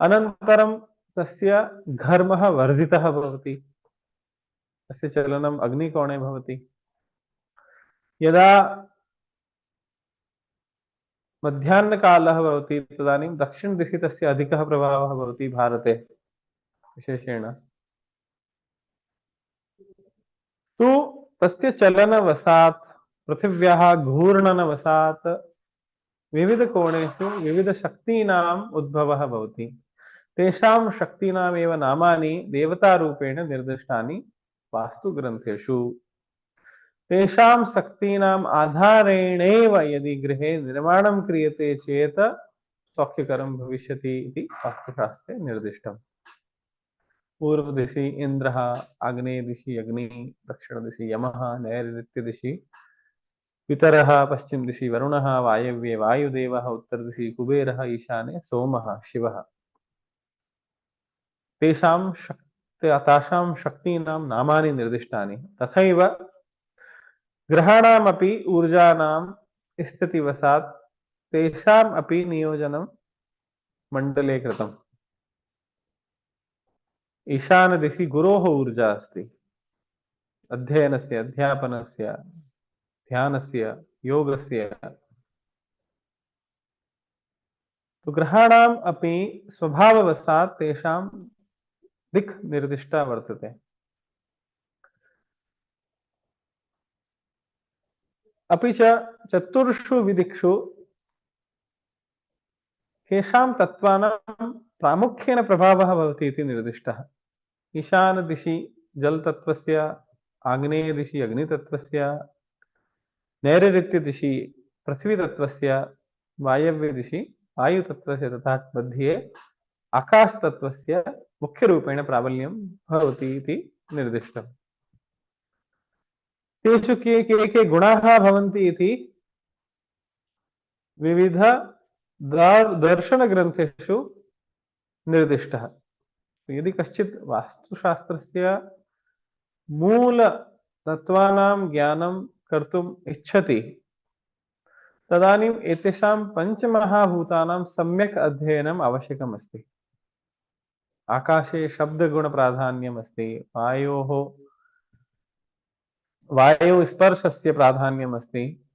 अनन्तरं तस्य घर्मः वर्धितः भवति, तस्य चलनम् अग्निकोणे भवति। यदा मध्याह्नकालः भवति, तदानीं दक्षिणदिशि तस्य अधिकः प्रभावः भवति भारते विशेषेण। तु तस्य चलनवशात्, पृथिव्याः घूर्णनवशात् विविधकोणेषु विविधशक्तीनाम् उद्भवः भवति। तेषां शक्तीनामेव नामानि देवतारूपेण निर्दिष्टानि वास्तुग्रन्थेषु। तेषां शक्तीनाम् आधारेणैव यदि गृहे निर्माणं क्रियते चेत् सौख्यकरं भविष्यति इति वास्तुशास्त्रे निर्दिष्टम्। पूर्वदिशि इन्द्रः, आग्नेयदिशि अग्निः, दक्षिणदिशि यमः, नैऋत्यदिशि पितरः, पश्चिमदिशि वरुणः, वायव्ये वायुदेवः, उत्तरदिशि कुबेरः, ईशाने सोमः शिवः। तासां शक्तीनां नामानि निर्दिष्टानि। तथैव ग्रहाणामपि ऊर्जानां स्थितिवशात् तेषाम् अपि नियोजनं मण्डले कृतम्। ईशानदिशि गुरोः ऊर्जा अस्ति, अध्ययनस्य, अध्यापनस्य, ध्यानस्य, योगस्य। तो ग्रहाणाम् अपि स्वभाववशात् तेषां दिक् निर्दिष्टा वर्तते। अपि च चतुर्षु विदिक्षु केषां तत्त्वानां प्रामुख्येन प्रभावः भवति इति निर्दिष्टः। ईशानदिशि जलतत्त्वस्य, आग्नेयदिशि अग्नितत्त्वस्य, नैऋत्यदिशि पृथ्वीतत्त्वस्य, वायव्यदिशि वायुतत्त्वस्य तथा मध्ये आकाशतत्त्वस्य मुख्यरूपेण प्राबल्यं भवति इति निर्दिष्टम्। तेषु के गुणाः भवन्ति इति विविध दर्शनग्रन्थेषु निर्दिष्टः। यदि कश्चित् वास्तुशास्त्रस्य मूलतत्त्वानां ज्ञानं कर्तुम् इच्छति, तदानीम् एतेषां पञ्चमहाभूतानां सम्यक् अध्ययनम् आवश्यकम् अस्ति। आकाशे शब्दगुणप्राधान्यम् अस्ति, वायोः स्पर्शस्य प्राधान्यम् अस्ति,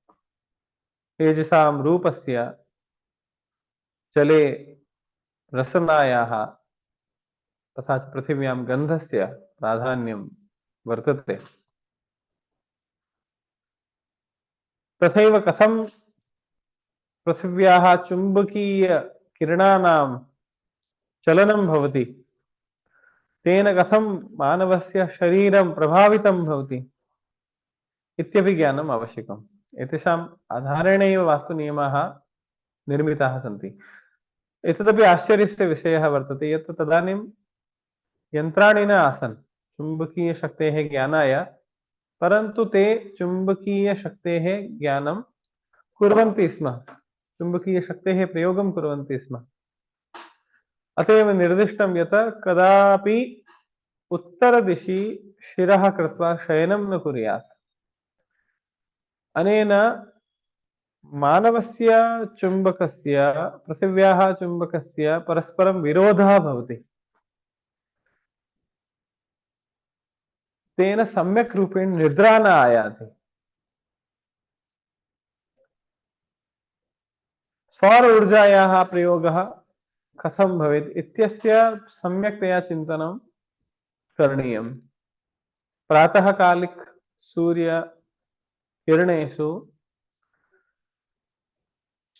तेजसां रूपस्य जले रसनायाः तथा च पृथिव्यां गन्धस्य प्राधान्यं वर्तते। तथैव कथं पृथिव्याः चुम्बकीयकिरणानां चलनं भवति, तेन कथं मानवस्य शरीरं प्रभावितं भवति इत्यपि ज्ञानम् आवश्यकम्। एतेषाम् आधारेणैव वास्तुनियमाः निर्मिताः सन्ति। एतदपि आश्चर्यस्य विषयः वर्तते यत् तदानीं यन्त्राणि न आसन् चुम्बकीयशक्तेः ज्ञानाय, परन्तु ते चुम्बकीयशक्तेः ज्ञानं कुर्वन्ति स्म, चुम्बकीयशक्तेः प्रयोगं कुर्वन्ति स्म। अत एव निर्दिष्टं यत् कदापि उत्तरदिशि शिरः कृत्वा शयनं न कुर्यात्। अनेन मानवस्य चुम्बकस्य पृथिव्याः चुम्बकस्य परस्परं विरोधः भवति। तेन सम्यक् रूपेण निद्रा न आयाति। सौर ऊर्जायाः प्रयोगः कथं भवेत् इत्यस्य सम्यक्तया चिन्तनं करणीयम्। प्रातःकालिक सूर्यकिरणेषु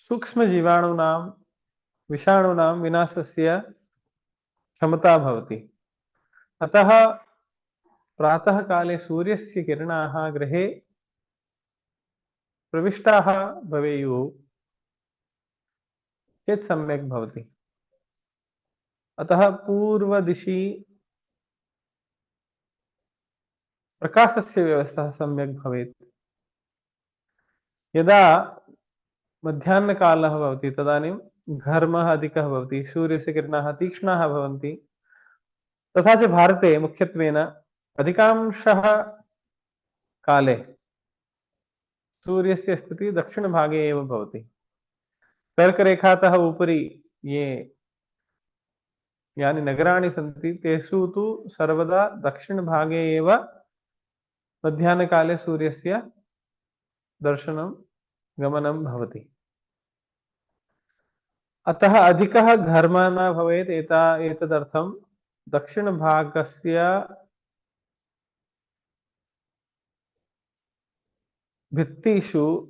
सूक्ष्मजीवाणूनां विषाणूनां विनाशस्य क्षमता भवति। अतः प्रातःकाले सूर्यस्य किरणाः गृहे प्रविष्टाः भवेयुः चेत् सम्यक् भवति। अतः पूर्वदिशि प्रकाशस्य व्यवस्था सम्यक् भवेत्। यदा मध्याह्नकालः भवति तदानीं घर्मः अधिकः भवति, सूर्यस्य किरणाः तीक्ष्णाः भवन्ति। तथा च भारते मुख्यत्वेन अधिकांशः काले सूर्यस्य स्थितिः दक्षिणभागे एव भवति। कर्करेखातः उपरि यानि नगराणि सन्ति तेषु तु सर्वदा दक्षिणभागे एव मध्याह्नकाले सूर्यस्य दर्शनं गमनं भवति। अतः अधिकः घर्मः न भवेत्। एतदर्थं दक्षिणभागस्य भित्तिषु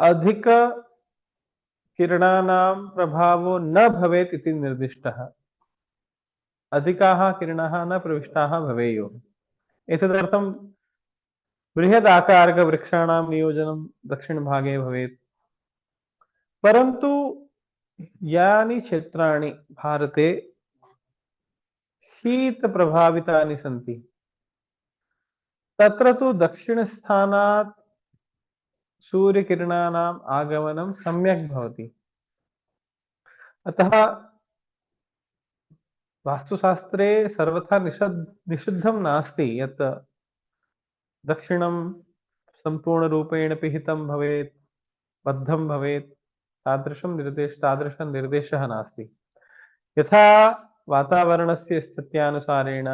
अधिककिरणानां प्रभावो न भवेत् इति निर्दिष्टः। अधिकाः किरणाः न प्रविष्टाः भवेयुः। एतदर्थं बृहदाकारकवृक्षाणां नियोजनं दक्षिणभागे भवेत्। परन्तु यानि क्षेत्राणि भारते शीतप्रभावितानि सन्ति तत्र तु दक्षिणस्थानात् सूर्यकिरणानाम् आगमनं सम्यक् भवति। अतः वास्तुशास्त्रे सर्वथा निषिद्धं नास्ति यत् दक्षिणं सम्पूर्णरूपेण पिहितं भवेत्, बद्धं भवेत्, तादृशः निर्देशः नास्ति। यथा वातावरणस्य स्थित्यानुसारेण,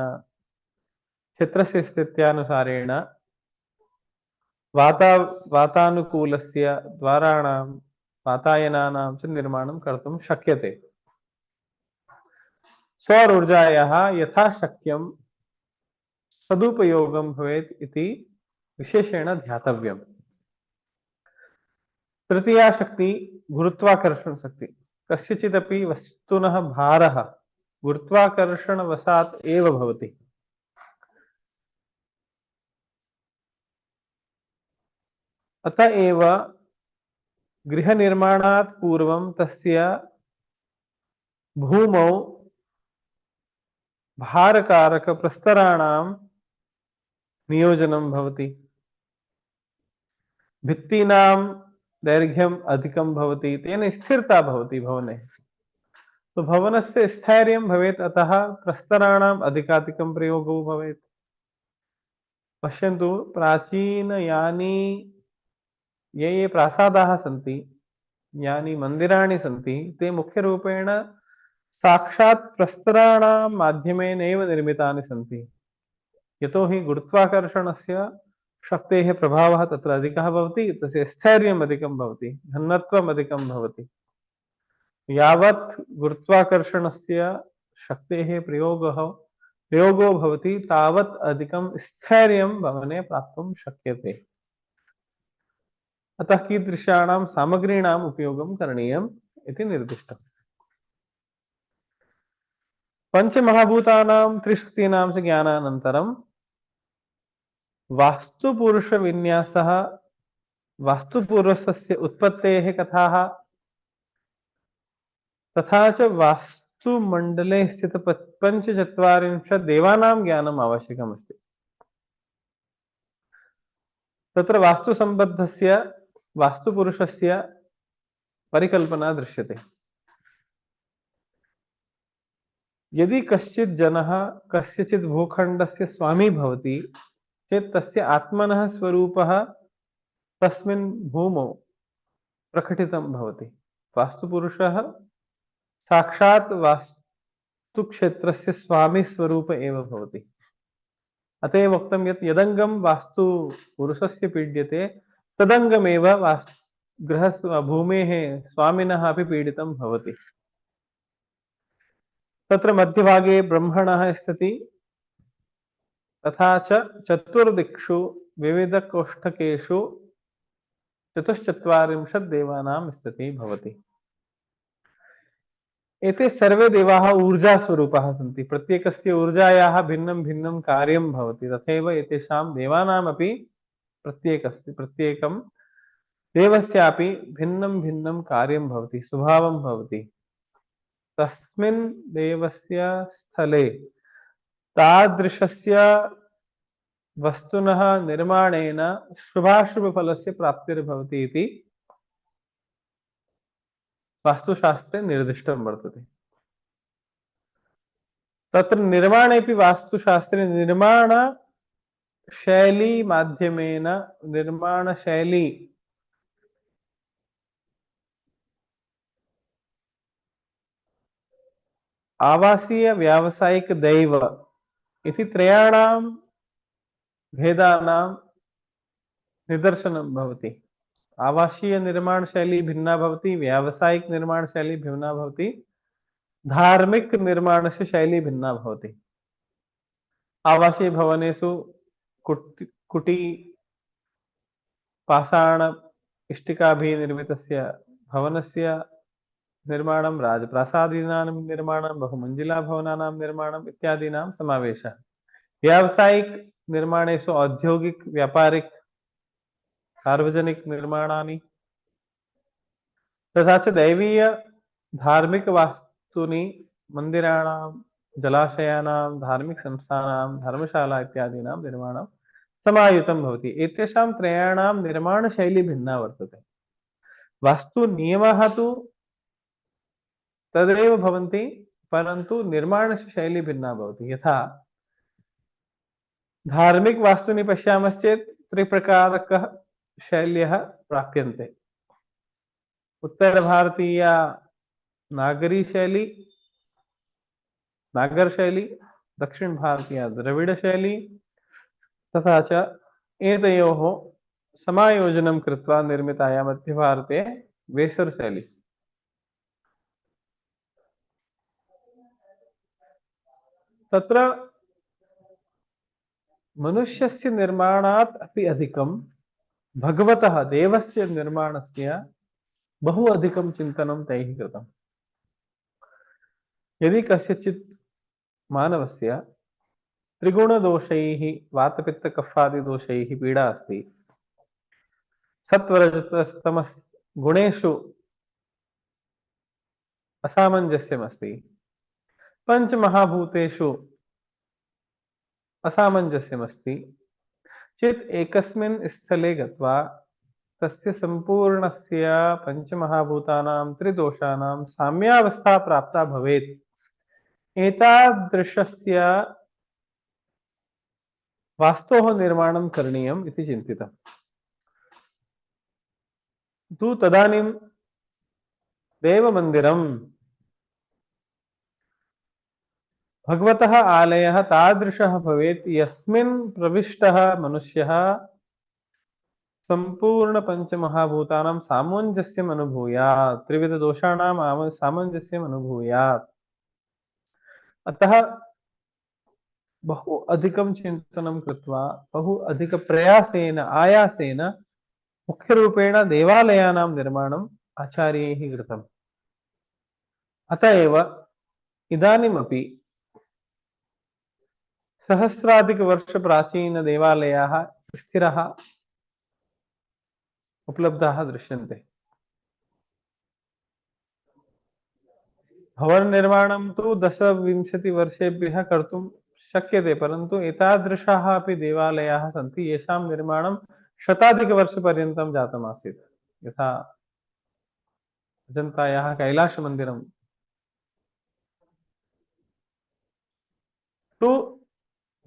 क्षेत्रस्य स्थित्यानुसारेण वातानुकूलस्य द्वाराणां वातायनानां च निर्माणं कर्तुं शक्यते। सौर ऊर्जायाः यथाशक्यं सदुपयोगं भवेत् इति विशेषेण ध्यातव्यम्। तृतीया शक्ति गुरुत्वाकर्षण शक्ति। कस्यचिदपि वस्तुनः भारः गुरुत्वाकर्षणवशात् एव भवति। अतः एव गृहनिर्माणात् पूर्वं तस्य भूमौ भारकारकप्रस्तराणां नियोजनं भवति। भित्तीनां दैर्घ्यम् अधिकं भवति, तेन स्थिरता भवति भवने। तो भवनस्य स्थैर्यं भवेत्, अतः प्रस्तराणाम् अधिकाधिकं प्रयोगो भवेत्। पश्यन्तु, प्राचीनयानि ये प्रासादाः सन्ति, यानि मन्दिराणि सन्ति, ते मुख्यरूपेण साक्षात् प्रस्तराणां माध्यमेनैव निर्मितानि सन्ति। यतोहि गुरुत्वाकर्षणस्य शक्तेः प्रभावः तत्र अधिकः भवति, तस्य स्थैर्यम् अधिकं भवति, घनत्वम् अधिकं भवति। यावत् गुरुत्वाकर्षणस्य शक्तेः प्रयोगो भवति तावत् अधिकं स्थैर्यं भवने प्राप्तुं शक्यते। अतः कीदृशाणां सामग्रीणाम् उपयोगं करणीयम् इति निर्दिष्टम्। पंचमहाभूतानां त्रिशक्तीनां च ज्ञानानन्तरं वास्तुपुरुषविन्यासः, वास्तुपुरुषस्य उत्पत्तेः कथाः तथा च वास्तुमण्डले स्थित पञ्चचत्वारिंशत् देवानां ज्ञानम् आवश्यकमस्ति। तत्र वास्तुसम्बद्धस्य वास्तुपुरुषस्य परिकल्पना दृश्यते। यदि कश्चित् जनः कस्यचित् भूखण्डस्य स्वामी भवति चेत् तस्य आत्मनः स्वरूपः तस्मिन् भूमौ प्रकटितं भवति। वास्तुपुरुषः साक्षात् वास्तुक्षेत्रस्य स्वामी स्वरूप एव भवति। अतः वक्तं यत् यदङ्गं वास्तुपुरुषस्य पीड्यते तदङ्गमेव भूमेः स्वामिनः अपि पीडितं भवति। तत्र मध्यभागे ब्रह्मणः स्थिति तथा च चतुर्दिक्षु विविधकोष्ठकेषु 44 देवानां स्थितिः भवति। एते सर्वे देवाः ऊर्जास्वरूपाः सन्ति। प्रत्येकस्य ऊर्जायाः भिन्नं भिन्नं कार्यं भवति। तथैव एतेषां देवानामपि प्रत्येकं देवस्यापि भिन्नं भिन्नं कार्यं भवति, स्वभावं भवति। तस्मिन् देवस्य स्थले तादृशस्य वस्तुनः निर्माणेन शुभाशुभफलस्य प्राप्तिर्भवति इति वास्तुशास्त्रे निर्दिष्टं वर्तते। तत्र निर्माणेपि वास्तुशास्त्रे निर्माणशैली माध्यमेन निर्माणशैली आवासीय व्यावसायिक दैव इति त्रयाणां भेदानां निदर्शनं भवति। आवासीय निर्माण शैली भिन्ना भवति, व्यावसायिक निर्माण शैली भिन्ना भवति, धार्मिक निर्माणस्य शैली भिन्ना भवति। आवासीय भवनेषु कुटी पाषाण इष्टिकाभिः निर्मितस्य भवनस्य निर्माणं, राजप्रासादीनां निर्माणं, बहुमञ्जिला भवनानां निर्माणम् इत्यादीनां समावेशः। व्यावसायिक निर्माणेषु औद्योगिक व्यापारिक सार्वजनिक निर्माणानि तथा च दैवीय धार्मिक वास्तूनि, मंदिराणां, जलाशयानां, धार्मिक संस्थानां, धर्मशाला इत्यादीनां निर्माणं समायुतं भवति। एतेषां त्रयाणां निर्माणशैली भिन्ना वर्तते। वास्तुनियमाः तु तदेव भवन्ति, परन्तु निर्माणशैली भिन्ना भवति। यथा धार्मिक वास्तूनि पश्यामश्चेत् त्रिप्रकारकः शैल्यः प्राप्यन्ते। उत्तर भारतीय नागरी शैली, नागर शैली, दक्षिण भारतीय द्रविड़ शैली तथा च एतयोः समायोजनं कृत्वा निर्मिताया मध्य भारते वेसर शैली। तत्र मनुष्यस्य निर्माणात् अपि अधिकं भगवतः देवस्य निर्माणस्य बहु अधिकं चिन्तनं तैः कृतम्। यदि कस्यचित् मानवस्य त्रिगुणदोषैः वातपित्तकफादिदोषैः पीडा अस्ति, सत्वरजस्तमस् गुणेषु असामञ्जस्यमस्ति, पंचमहाभूतेषु असामञ्जस्यमस्ति चेत् एकस्मिन् स्थले गत्वा तस्य संपूर्णस्य पंचमहाभूतानां त्रिदोषाणां साम्यावस्था प्राप्ता भवेत्। एतादृशस्य वास्तोः निर्माणं करणीयम् इति चिन्तितम्। तु तदानीं देवमन्दिरं भगवतः आलयः तादृशः भवेत् यस्मिन् प्रविष्टः मनुष्यः संपूर्ण पंचमहाभूतानां सामंजस्यम् अनुभूयात्, त्रिविध दोषाणां सामंजस्यम् अनुभूयात्। अतः बहु अधिकं चिन्तनं कृत्वा बहु अधिक प्रयासेन आयासेन मुख्यरूपेण देवालयानां निर्माणम् आचार्यैः कृतम्। अत एव इदानीमपि सहस्राधिकवर्ष प्राचीन देवालयाः स्थिराः उपलब्धाः दृश्यन्ते। भवन निर्माणं तु 10-20 वर्षेभ्यः कर्तुं शक्यते, परन्तु एतादृशाः अपि देवालयाः सन्ति येषां निर्माणं शताधिकवर्षपर्यन्तं जातमासीत्। यथा अजन्तायाः कैलासमन्दिरं तु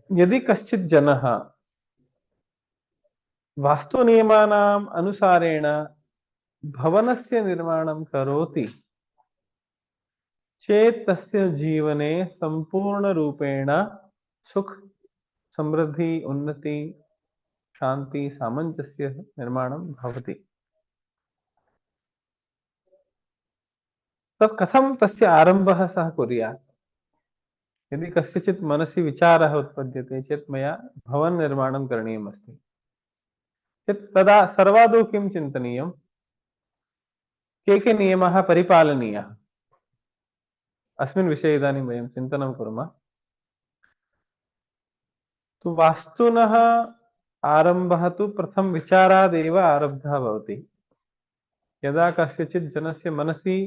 यदि कश्चित् जनः वास्तुनियमानाम् अनुसारेण भवनस्य निर्माणं करोति चेत् तस्य जीवने संपूर्णरूपेण सुख समृद्धि उन्नति शांति सामंजस्य निर्माणं भवति। तत् कथं तस्य आरम्भः सः कुर्यात्? यदि कस्यचित् मनसि विचारः उत्पद्यते चेत् मया भवन निर्माणं करणीयमस्ति चेत् तदा सर्वादौ किं चिन्तनीयं? के नियमाः परिपालनीयाः? अस्मिन् विषये इदानीं वयं चिन्तनं कुर्मः। तु वास्तुनः आरम्भः तु प्रथम विचारादेव आरब्धः भवति। यदा कस्यचित् जनस्य मनसि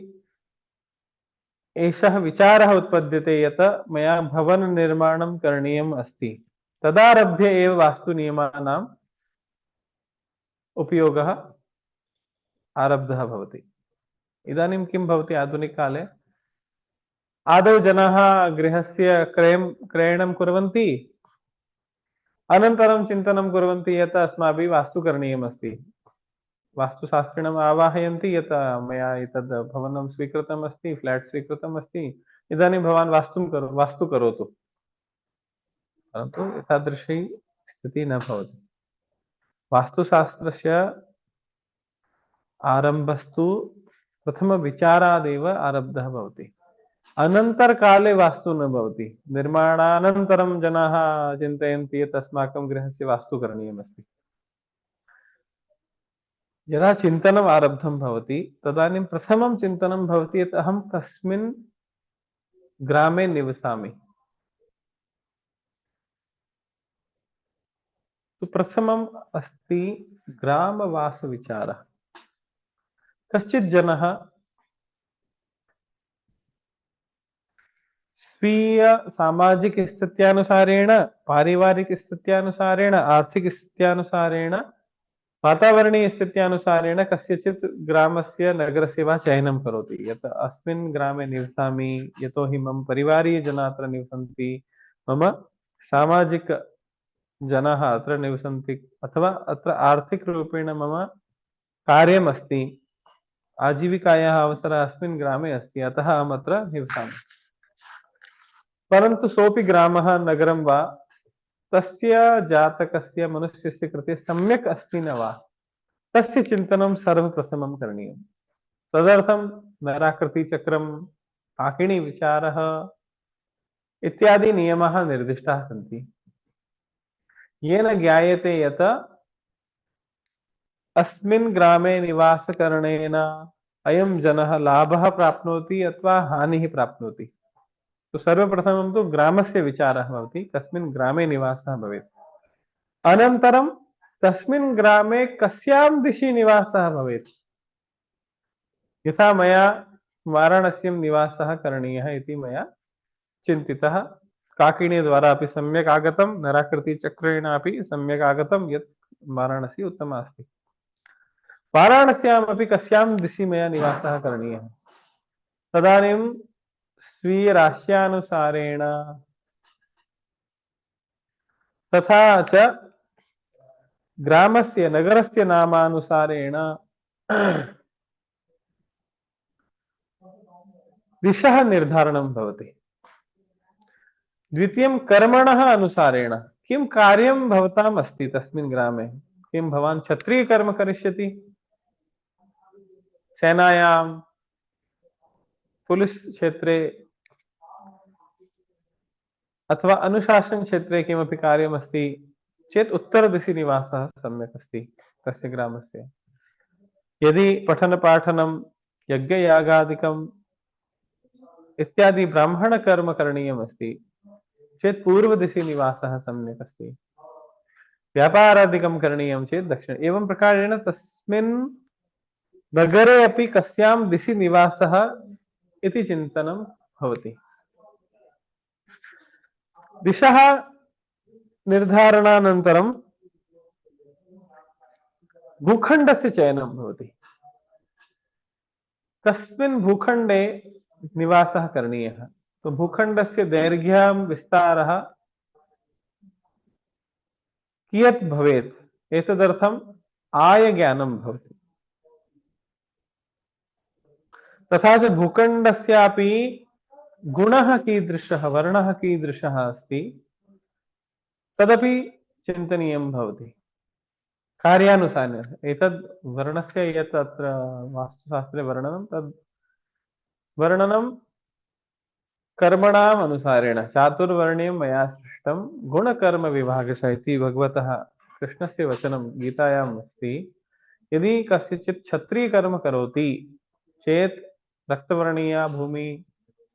एषः विचारः उत्पद्यते यत् मया भवन निर्माणं करणीयम् अस्ति, तदारभ्य एव वास्तुनियमानाम् उपयोगः आरब्धः भवति। इदानीं किं भवति आधुनिककाले? आदौ जनाः गृहस्य क्रयणं कुर्वन्ति, अनन्तरं चिन्तनं कुर्वन्ति यत् अस्माभिः वास्तु करणीयमस्ति। वास्तुशास्त्रिणम् आवाहयन्ति यत् मया एतद् भवनं स्वीकृतम् अस्ति, फ्लैट स्वीकृतम् अस्ति, इदानीं भवान् वास्तु करोतु। परन्तु एतादृशी स्थितिः न भवति। वास्तुशास्त्रस्य आरम्भस्तु प्रथमविचारादेव आरब्धः भवति। अनन्तरकाले वास्तु न भवति। निर्माणानन्तरं जनाः चिन्तयन्ति यत् अस्माकं गृहस्य वास्तु करणीयमस्ति। यदा चिन्तनम् आरब्धं भवति तदानीं प्रथमं चिन्तनं भवति यत् अहं कस्मिन् ग्रामे निवसामि। तो प्रथमम् अस्ति ग्रामवासविचारः। कश्चित् जनः स्वीय सामाजिक स्थित्यानुसारेण, पारिवारिक स्थित्यानुसारेण, आर्थिक स्थित्यानुसारेण, वातावरणीय स्थित्यानुसारेण कस्यचित् ग्रामस्य नगरस्य वा चयनं करोति। यत् अस्मिन् ग्रामे निवसामि यतोहि मम परिवारीयजनाः अत्र निवसन्ति, मम सामाजिक जनाः अत्र निवसन्ति, अथवा अत्र आर्थिकरूपेण मम कार्यमस्ति, आजीविकायाः अवसरः अस्मिन् ग्रामे अस्ति, अतः अहम् अत्र निवसामि। परन्तु सोऽपि ग्रामः नगरं वा तस्य जातकस्य मनुष्यस्य कृते सम्यक् अस्ति न वा, तस्य चिन्तनं सर्वप्रथमं करणीयम्। तदर्थं नराकृतिचक्रं, पाकिणीविचारः इत्यादि नियमाः निर्दिष्टाः सन्ति, येन ज्ञायते यत् अस्मिन् ग्रामे निवासकरणेन अयं जनः लाभः प्राप्नोति अथवा हानिः प्राप्नोति। तो सर्वप्रथमं तु ग्रामस्य विचारः भवति, कस्मिन् ग्रामे निवासः भवेत्। अनन्तरं तस्मिन् ग्रामे कस्यां दिशि निवासः भवेत्। यथा मया वाराणस्यां निवासः करणीयः इति मया चिन्तितः, काकिनीद्वारा अपि सम्यक् आगतं, नराकृतिचक्रेण अपि सम्यक् आगतं यत् वाराणसी उत्तमा अस्ति। वाराणस्यामपि कस्यां दिशि मया निवासः करणीयः। तदानीं स्वीयराश्यानुसारेण तथा च ग्रामस्य नगरस्य नामानुसारेण दिशः निर्धारणं भवति। द्वितीयं कर्मणः अनुसारेण, किं कार्यं भवताम् अस्ति तस्मिन् ग्रामे, किं भवान् क्षत्रियकर्म करिष्यति? सेनायां पुलिस क्षेत्रे अथवा अनुशासन क्षेत्रे किमपि कार्यमस्ति चेत् उत्तरदिशि निवासः सम्यक् अस्ति तस्य ग्रामस्य। यदि पठनपाठनं यज्ञयागादिकम् इत्यादि ब्राह्मणकर्म करणीयमस्ति चेत् पूर्वदिशि निवासः सम्यक् अस्ति। व्यापारादिकं करणीयं चेत् दक्षिण। एवं प्रकारेण तस्मिन् नगरे अपि कस्यां दिशि निवासः इति चिन्तनं भवति। दिशः निर्धारणानन्तरं भूखण्डस्य चयनं भवति। कस्मिन् भूखण्डे निवासः करणीयः? तो भूखण्डस्य दैर्घ्यं विस्तारः कियत् भवेत् एतदर्थम् आयज्ञानं भवति। तथा च भूखण्डस्यापि गुणः कीदृशः, वर्णः कीदृशः अस्ति तदपि चिन्तनीयं भवति कार्यानुसारेण। एतद् वर्णस्य यत् अत्र वास्तुशास्त्रे वर्णनं तद् वर्णनं कर्मणाम् अनुसारेण। चातुर्वर्ण्यं मया सृष्टं गुणकर्म विभागशः इति भगवतः कृष्णस्य वचनं गीतायाम् अस्ति। यदि कस्यचित् क्षत्रियकर्म करोति चेत् रक्तवर्णीया भूमि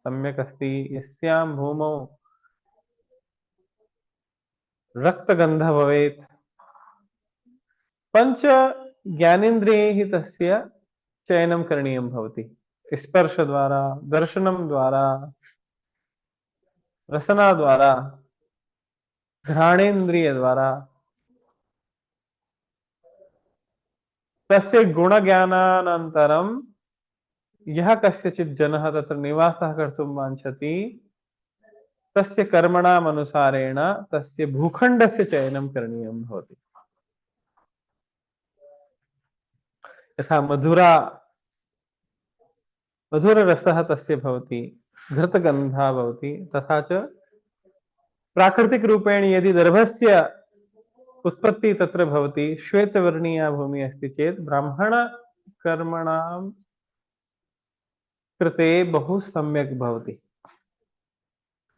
सम्यक् अस्ति, यस्यां भूमौ रक्तगन्धः भवेत्। पंच ज्ञानेन्द्रियैः तस्य चयनं करणीयं भवति। स्पर्श द्वारा, दर्शनं द्वारा, रसना द्वारा, घ्राणेन्द्रिय द्वारा। तस्य गुणज्ञानानन्तरं यः कस्यचित् जनः तत्र निवासः कर्तुं वाञ्छति तस्य कर्मणाम् अनुसारेण तस्य भूखण्डस्य चयनं करणीयं भवति। यथा मधुररसः तस्य भवति, घृतगन्धः भवति, तथा च प्राकृतिकरूपेण यदि दर्भस्य उत्पत्ति तत्र भवति, श्वेतवर्णीया भूमिः अस्ति चेत् ब्राह्मणकर्मणां कृते बहु सम्यक् भवति।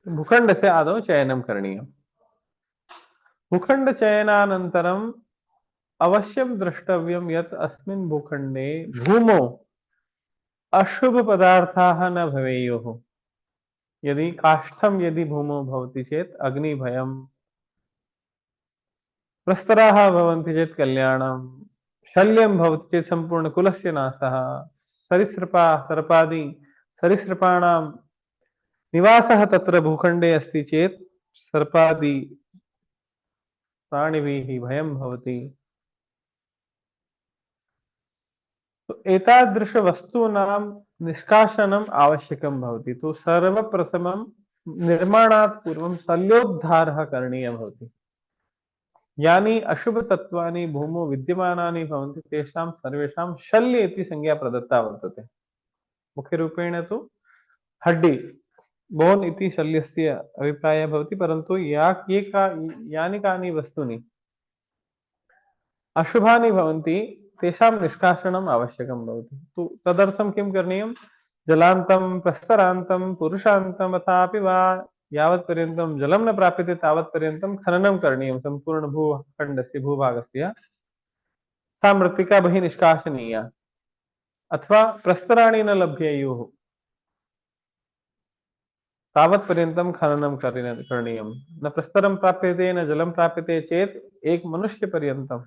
भूखण्डस्य आदौ चयनं करणीयम्। भूखण्डचयनानन्तरम् अवश्यं द्रष्टव्यं यत् अस्मिन् भूखण्डे भूमौ अशुभपदार्थाः न भवेयुः। यदि काष्ठं यदि भूमौ भवति चेत् अग्निभयं, प्रस्तराः भवन्ति चेत् कल्याणं, शल्यं भवति चेत् सम्पूर्णकुलस्य नाशः, सर्पादि सरीसृपाणां निवासः तत्र भूखण्डे अस्ति चेत् सर्पादि प्राणिभिः भयं भवति। तो एतादृशवस्तूनां निष्कासनम् आवश्यकं भवति। तो सर्वप्रथमं निर्माणात् पूर्वं शल्योद्धारः करणीयः भवति। यानि अशुभतत्त्वानि भूमौ विद्यमानानि भवन्ति तेषां सर्वेषां शल्य इति संज्ञा प्रदत्ता वर्तते। मुख्यरूपेण तु हड्डी, बोन् इति शल्यस्य अभिप्रायः भवति, परन्तु यानि कानि वस्तूनि अशुभानि भवन्ति तेषां निष्कासनम् आवश्यकं भवति। तु तदर्थं किं करणीयं? जलान्तं, प्रस्तरान्तं, पुरुषान्तं अथापि वा यावत्पर्यन्तं जलं न प्राप्यते तावत्पर्यन्तं खननं करणीयं सम्पूर्ण भूखण्डस्य भूभागस्य। सा मृत्तिका बहिः निष्कासनीया। अथवा प्रस्तराणि न लभ्येयुः तावत्पर्यन्तं खननं करणीयं। न प्रस्तरं प्राप्यते न जलं प्राप्यते चेत् एक मनुष्यपर्यन्तं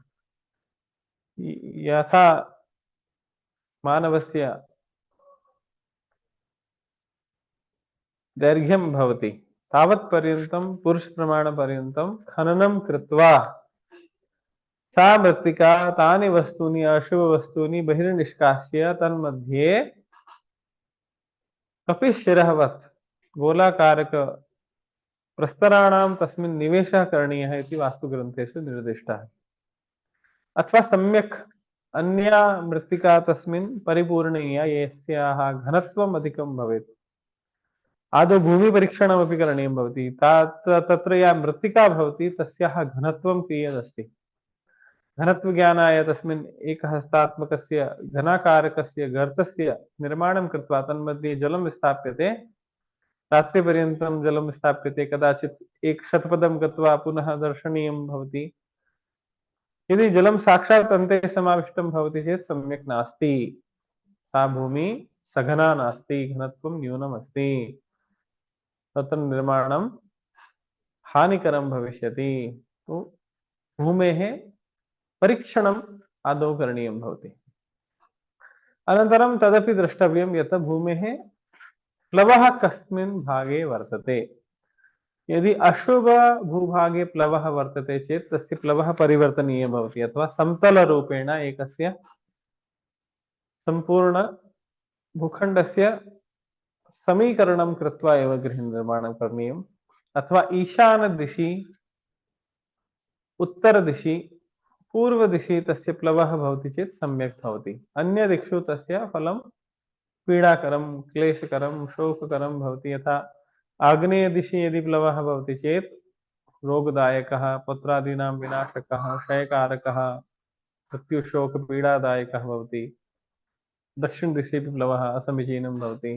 यथा मानवस्य दैर्घ्यं भवति तावत्पर्यन्तं पुरुषप्रमाणपर्यन्तं खननं कृत्वा सा मृत्तिका तानि वस्तूनि अशुभवस्तूनि बहिर्निष्कास्य तन्मध्ये कपिशिरःवत् गोलाकारक प्रस्तराणां तस्मिन् निवेशः करणीयः इति वास्तुग्रन्थेषु निर्दिष्टः। अथवा सम्यक् अन्या मृत्तिका तस्मिन् परिपूर्णीया यस्याः घनत्वम् अधिकं भवेत्। आदौ भूमिपरीक्षणमपि करणीयं भवति। तत्र या मृत्तिका भवति तस्याः घनत्वं कियदस्ति। घनत्वज्ञानाय तस्मिन् एकहस्तात्मकस्य घनाकारकस्य गर्तस्य निर्माणं कृत्वा तन्मध्ये जलं स्थाप्यते, रात्रिपर्यन्तं जलं स्थाप्यते, कदाचित् एकशतपदं गत्वा पुनः दर्शनीयं भवति। यदि जलं साक्षात् अन्ते समाविष्टं भवति चेत् सम्यक् नास्ति, सा भूमिः सघना नास्ति, घनत्वं न्यूनमस्ति, तत्र निर्माणं हानिकरं भविष्यति। तो भूमेः परीक्षणम् आदौ करणीयं भवति। अनन्तरं तदपि द्रष्टव्यं यत् भूमेः प्लवः कस्मिन् भागे वर्तते। यदि अशुभ भूभागे प्लवः वर्तते चेत् तस्य प्लवः परिवर्तनीयः भवति, अथवा समतलरूपेण एकस्य सम्पूर्ण भूखण्डस्य समीकरणं कृत्वा एव गृहनिर्माणं करणीयम्। अथवा ईशानदिशि, उत्तरदिशि, पूर्वदिशि तस्य प्लवः भवति चेत् सम्यक् भवति। अन्यदिक्षु तस्य फलं पीडाकरं, क्लेशकरं, शोककरं भवति। यथा आग्नेयदिशि यदि प्लवः भवति चेत् रोगदायकः, पत्रादीनां विनाशकः, क्षयकारकः, मृत्युशोकपीडादायकः भवति। दक्षिणदिशि प्लवः असमीचीनं भवति।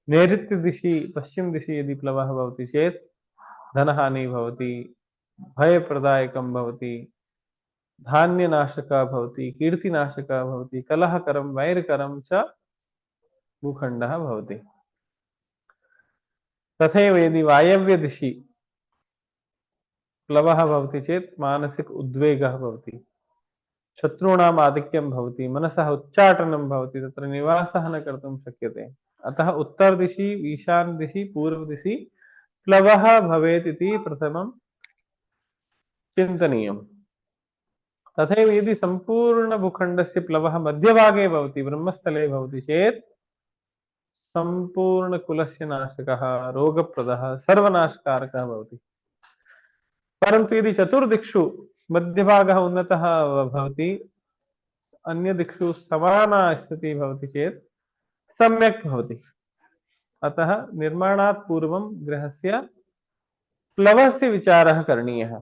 नैऋत्यदिशि, पश्चिमदिशि यदि प्लवः भवति चेत् धनहानिः भवति, भयप्रदायकं भवति, धान्यनाशकः भवति, कीर्तिनाशकः भवति, कलहकरं, वैरकरं च भूखण्डः भवति। तथैव यदि वायव्यदिशि प्लवः भवति चेत् मानसिक उद्वेगः भवति, शत्रूणाम् आधिक्यं भवति, मनसः उच्चाटनं भवति, तत्र निवासः न कर्तुं शक्यते। अतः उत्तरदिशि, ईशानदिशि, पूर्वदिशि प्लवः भवेत् इति प्रथमं चिन्तनीयम्। तथैव यदि सम्पूर्णभूखण्डस्य प्लवः मध्यभागे भवति, ब्रह्मस्थले भवति चेत् सम्पूर्णकुलस्य नाशकः, रोगप्रदः, सर्वनाशकारकः भवति। परन्तु यदि चतुर्दिक्षु मध्यभागः उन्नतः भवति, अन्यदिक्षु समाना स्थितिः भवति चेत् सम्यक् भवति। अतः निर्माणात् पूर्वं गृहस्य प्लवस्य विचारः करणीयः।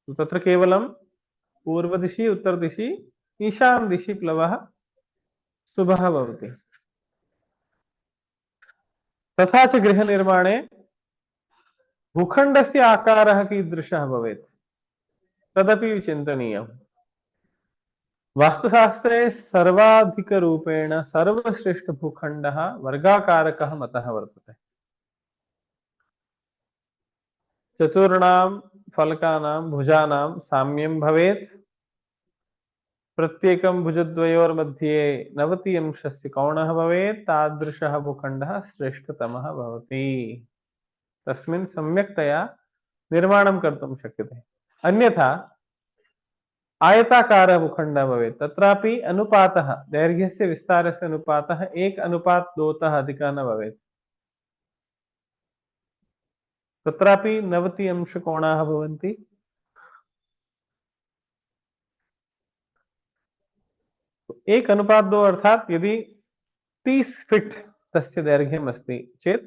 तत्र केवलं पूर्वदिशि, उत्तरदिशि, ईशानदिशि प्लवः शुभः भवति। तथा च गृहनिर्माणे भूखण्डस्य आकारः कीदृशः भवेत् तदपि चिन्तनीयम्। वास्तुशास्त्रे सर्वाधिकरूपेण सर्वश्रेष्ठभूखण्डः वर्गाकारकः मतः वर्तते। चतुर्णां फलकानां भुजानां साम्यं भवेत्, प्रत्येकं भुजद्वयोर्मध्ये 90 अंशस्य कोणः भवेत्, तादृशः भूखण्डः श्रेष्ठतमः भवति। तस्मिन् सम्यक्तया निर्माणं कर्तुं शक्यते। अन्यथा आयताकारः भूखण्डः भवेत्, तत्रापि अनुपातः, दैर्घ्यस्य विस्तारस्य अनुपातः 1:2 तः अधिकः न भवेत्। तत्रापि 90 अंशकोणाः भवन्ति। तो 1:2 अर्थात यदि 30 फीट तस्य दैर्घ्यम् अस्ति चेत्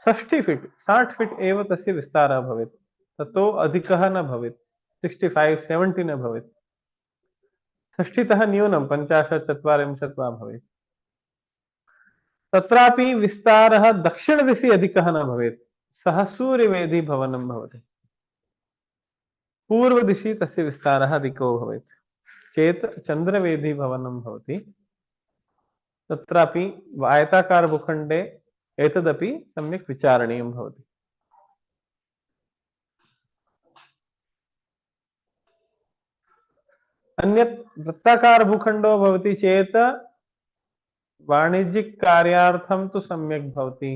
60 फीट 60 फीट एव तस्य विस्तारः भवेत्, ततो अधिकः न भवेत्, 65-70 न भवेत्, 60 तः न्यूनं 50-40 वा भवेत्। तत्रापि विस्तारः दक्षिणदिशि अधिकः न भवेत्, सः सूर्यवेदी भवनं भवति। पूर्वदिशि तस्य विस्तारः अधिको भवेत् चेत् चन्द्रवेदी भवनं भवति। तत्रापि आयताकारभूखण्डे एतदपि सम्यक् विचारणीयं भवति। अन्यत् वृत्ताकारभूखण्डो भवति चेत् वाणिज्यिककार्यार्थं तु सम्यक् भवति,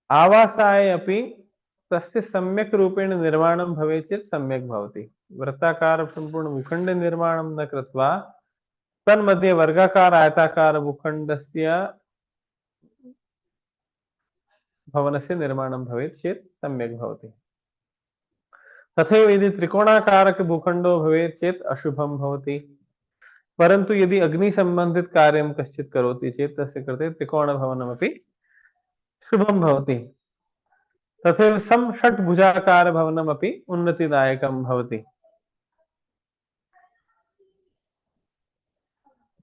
आवासाय अपि तस्य सम्यक् रूपेण निर्माणं भवेत् चेत् सम्यक् भवति। वृत्ताकार सम्पूर्णभूखण्डे निर्माणं न कृत्वा तन्मध्ये वर्गाकार आयताकार भूखण्डस्य भवनस्य निर्माणं भवेत् चेत् सम्यक् भवति। तथैव यदि त्रिकोणाकारकभूखण्डो भवेत् चेत् अशुभं भवति। परन्तु यदि अग्निसम्बन्धित कार्यं कश्चित् करोति चेत् तस्य कृते त्रिकोणभवनमपि शुभं भवति। तथैव षट्भुजाकारभवनमपि उन्नतिदायकं भवति।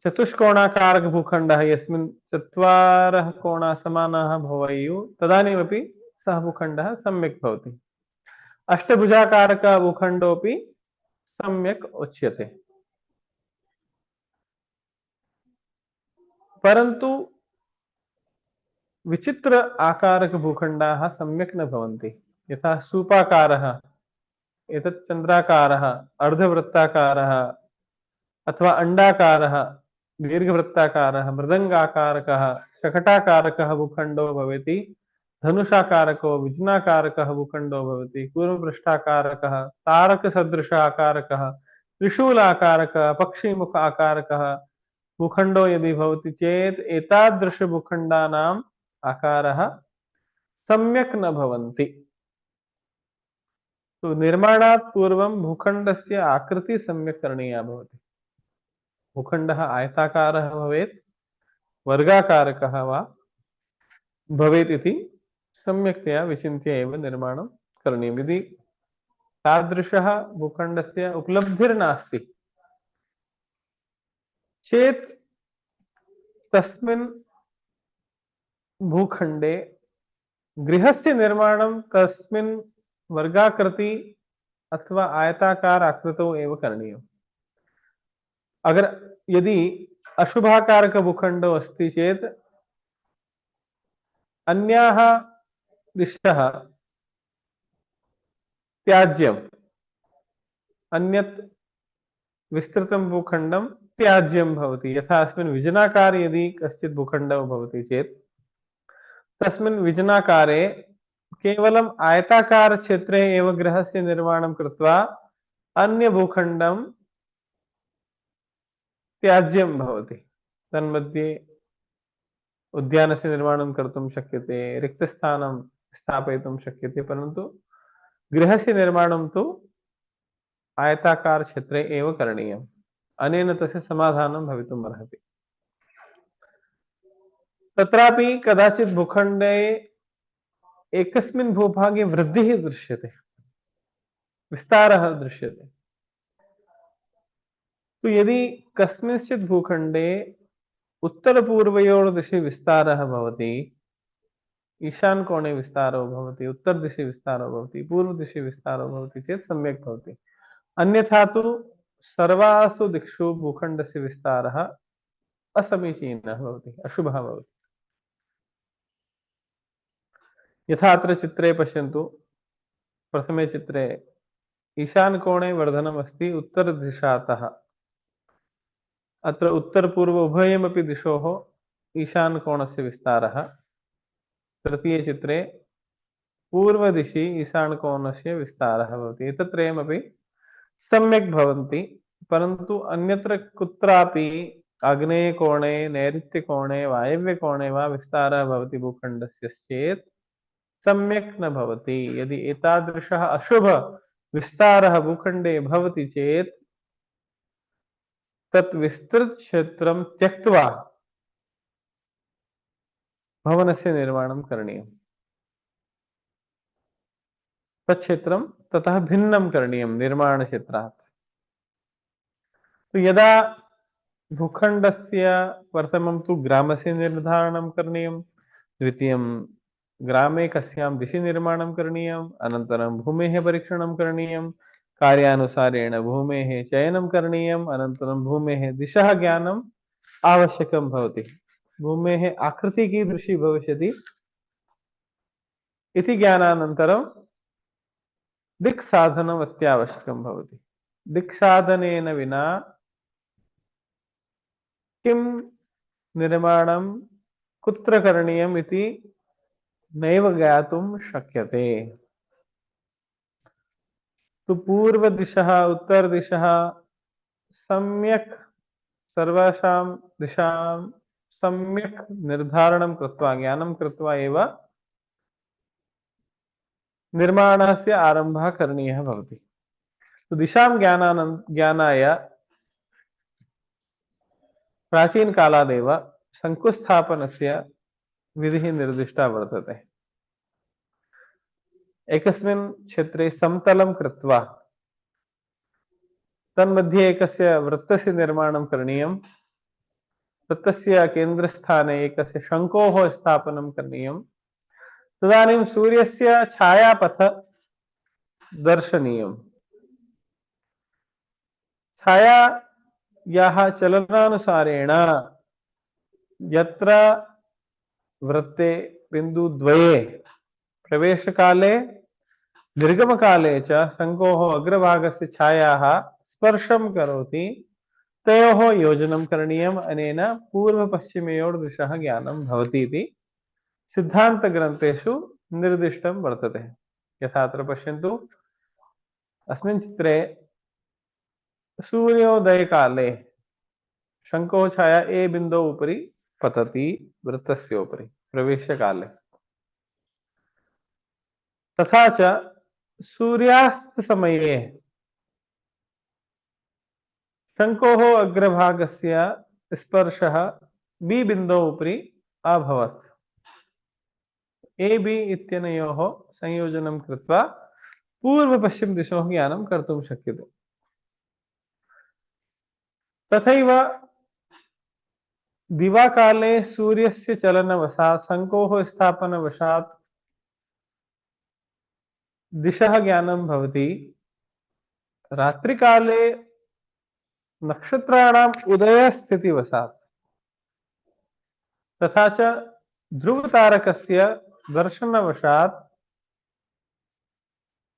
चतुष्कोणाकारक भूखंडः यस्मिन् चत्वारः कोणाः समानाः भवेयुः तदानीमपि सः भूखंडः सम्यक् भवति। अष्टभुजाकारक भूखंडोऽपि सम्यक् उच्यते। परन्तु विचित्र आकारक भूखंडाः सम्यक् न भवन्ति। यथा स्तूपाकारः, एतत् चन्द्राकारः, अर्धवृत्ताकारः अथवा अंडाकारः, दीर्घवृत्ताकारः, मृदंगाकारकः, शकटाकारकः भूखंडो भवति, धनुषाकारको विजनाकारकः भूखंडो भवति, कूर्मपृष्ठाकारकः, तारकसदृश आकारकः, त्रिशूलाकारकः, पक्षीमुख आकारकः भूखंडो यदि भवति चेत् एतादृश भूखंडानाम् आकारः सम्यक् न भवन्ति। तो निर्माणात् पूर्वं भूखण्डस्य आकृतिः सम्यक् करणीया भवति। भूखण्डः आयताकारः भवेत्, वर्गाकारकः वा भवेत् इति सम्यक्तया विचिन्त्य एव निर्माणं करणीयम्। यदि तादृशः भूखण्डस्य उपलब्धिर्नास्ति चेत् तस्मिन् भूखण्डे गृहस्य निर्माणं तस्मिन् वर्गाकृति अथवा आयताकार आकृतौ एव करणीयम्। अगर यदि अशुभाकारक भूखण्डो अस्ति चेत् अन्याः दिशः त्याज्यम्, अन्यत् विस्तृतं भूखण्डं त्याज्यं भवति। यथा अस्मिन् विजनाकारे यदि कश्चित् भूखण्डः भवति चेत् तस्मिन् विजनाकारे केवलम् आयताकार क्षेत्रे एव गृहस्य निर्माणं कृत्वा अन्य भूखण्डं त्याज्यं भवति। तन्मध्ये उद्यानस्य निर्माणं कर्तुं शक्यते, रिक्तस्थानं स्थापयितुं शक्यते, परन्तु गृहस्य निर्माणं तु आयताकार क्षेत्रे एव करणीयम्। अनेन तस्य समाधानं भवितुम् अर्हति। तत्रापि कदाचित् भूखण्डे एकस्मिन् भूभागे वृद्धिः दृश्यते, विस्तारः दृश्यते। तो यदि कस्मिंश्चित् भूखण्डे उत्तरपूर्वयोर्दिशि विस्तारः भवति, ईशान कोणे विस्तारो भवति, उत्तरदिशि विस्तारो भवति, पूर्वदिशि विस्तारो भवति चेत् सम्यक् भवति। अन्यथा तु सर्वासु दिक्षु भूखण्डस्य विस्तारः असमीचीनः भवति, अशुभः भवति। यथा अत्र चित्रे पश्यन्तु, प्रथमे चित्रे ईशान कोणे वर्धनमस्ति उत्तरदिशातः। अत्र उत्तरपूर्व उभयमपि दिशोः ईशान कोणस्य विस्तारः। तृतीये चित्रे पूर्वदिशि ईशान कोणस्य विस्तारः भवति। एतत्त्रयमपि सम्यक् भवन्ति, परन्तु अन्यत्र कुत्रापि आग्नेयकोणे, नैऋत्यकोणे, वायव्यकोणे वा विस्तारः भवति भूखण्डस्य चेत् सम्यक् न भवति। यदि एतादृशः अशुभ विस्तारः भूखण्डे भवति चेत् तत् विस्तृत क्षेत्रं त्यक्त्वा भवनस्य निर्माणं करणीयम्। तत्क्षेत्रं ततः भिन्नं करणीयं निर्माणक्षेत्रात्। तो यदा भूखण्डस्य प्रथमं तु ग्रामस्य निर्धारणं करणीयं, द्वितीयं ग्रामे कस्यां दिशि निर्माणं करणीयम्, अनन्तरं भूमेः परीक्षणं करणीयं, कार्यानुसारेण भूमेः चयनं करणीयम्, अनन्तरं भूमेः दिशः ज्ञानम् आवश्यकं भवति। भूमेः आकृतिः कीदृशी भविष्यति इति ज्ञानानन्तरं दिक्साधनम् अत्यावश्यकं भवति। दिक्साधनेन विना किं निर्माणं कुत्र करणीयम् इति नैव ज्ञातुं शक्यते। तो पूर्वदिशः उत्तरदिशः सम्यक् सर्वासां दिशां सम्यक् निर्धारणं कृत्वा ज्ञानं कृत्वा एव निर्माणस्य आरम्भः करणीयः भवति। तो दिशां ज्ञानाय प्राचीनकालादेव शङ्कुस्थापनस्य विधिः निर्दिष्टा वर्तते। एकस्मिन् क्षेत्रे समतलं कृत्वा तन्मध्ये एकस्य वृत्तस्य निर्माणं करणीयम्, वृत्तस्य केन्द्रस्थाने एकस्य शङ्कोः स्थापनं करणीयं। तदानीं सूर्यस्य छायापथ दर्शनीयम्। छायायाः चलनानुसारेण यत्र वृत्ते बिन्दुद्वये प्रवेशकाले निर्गमकाले च शङ्कोः अग्रभागस्य छायाः स्पर्शं करोति, तयोः योजनं करणीयम्। अनेन पूर्वपश्चिमयोर्दिशः ज्ञानं भवति इति सिद्धान्तग्रन्थेषु निर्दिष्टं वर्तते। यथा अत्र पश्यन्तु, अस्मिन् चित्रे सूर्योदयकाले शङ्कोः छाया ए बिन्दौ उपरि पतति, वृत्तस्य उपरि प्रवेशकाले। तथा च सूर्यास्तसमये शङ्कोः अग्रभागस्य स्पर्शः बी बिन्दौ उपरि अभवत्। ए बी इत्यनयोः संयोजनं कृत्वा पूर्व-पश्चिम दिशोः ज्ञानं कर्तुं शक्यते। तथैव दिवाकाले सूर्यस्य चलनवशात् शङ्कोः स्थापनवशात् दिशः ज्ञानं भवति। रात्रिकाले नक्षत्राणाम् उदयस्थितिवशात् तथा च ध्रुवतारकस्य दर्शनवशात्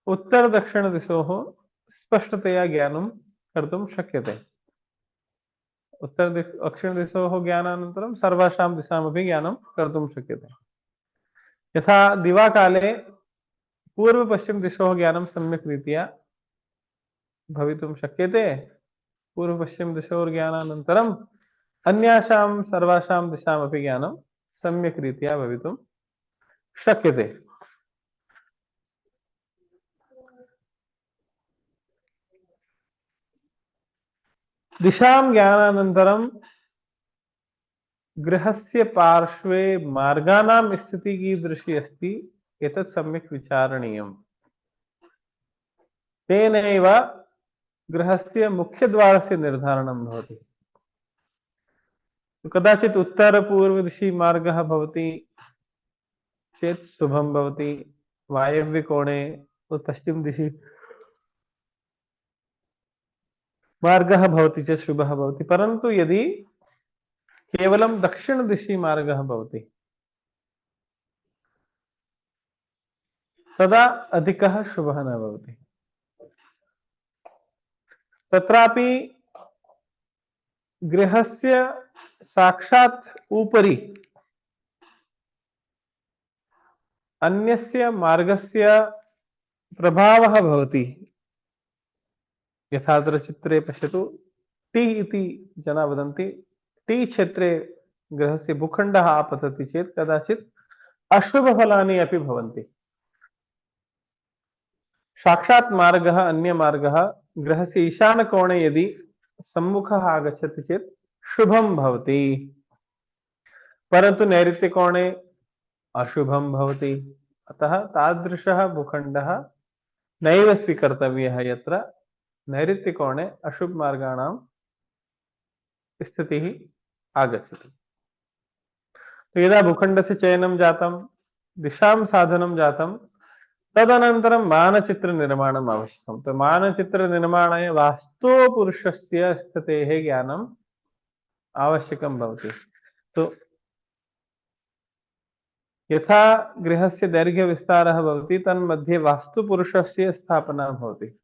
उत्तर-दक्षिणदिशोः स्पष्टतया ज्ञानं कर्तुं शक्यते। उत्तर-दक्षिणदिशोः ज्ञानानन्तरं सर्वासां दिशामपि ज्ञानं कर्तुं शक्यते। यथा दिवाकाले पूर्व-पश्चिमदिशोः ज्ञानं सम्यक् रीत्या भवितुं शक्यते। पूर्व-पश्चिमदिशोर्ज्ञानानन्तरम् अन्यासां सर्वासां दिशामपि ज्ञानं सम्यक् रीत्या भवितुं शक्यते। दिशां ज्ञानानन्तरं गृहस्य पार्श्वे मार्गाणां स्थितिः कीदृशी अस्ति एतत् सम्यक् विचारणीयम्। तेनैव गृहस्य मुख्यद्वारस्य निर्धारणं भवति। कदाचित् उत्तर-पूर्वदिशि मार्गः भवति चेत् शुभं भवति, वायव्यकोणे पश्चिमदिशि मार्गः भवति चेत् शुभः भवति। परन्तु यदि केवलं दक्षिणदिशि मार्गः भवति तदा अधिकः शुभः न भवति। तत्रापि गृहस्य साक्षात् उपरि अन्यस्य मार्गस्य प्रभावः भवति। यथा अत्र चित्रे पश्यतु, टी इति जना वदन्ति, टी क्षेत्रे गृहस्य भूखण्डः आपतति चेत् कदाचित् अशुभफलानि अपि भवन्ति। साक्षात् मार्गः, अन्यमार्गः गृहस्य ईशानकोणे यदि सम्मुखः आगच्छति चेत् शुभं भवति, परन्तु नैऋत्यकोणे अशुभं भवति। अतः तादृशः भूखण्डः नैव स्वीकर्तव्यः यत्र नैऋत्यकोणे अशुभमार्गाणां स्थितिः आगच्छति। तो यदा भूखण्डस्य चयनं जातं, दिशां साधनं जातं, तदनन्तरं मानचित्रनिर्माणम् आवश्यकं। तो मानचित्रनिर्माणाय वास्तुपुरुषस्य स्थितेः ज्ञानम् आवश्यकं भवति। तो यथा गृहस्य दैर्घ्यविस्तारः भवति तन्मध्ये वास्तुपुरुषस्य स्थापना भवति।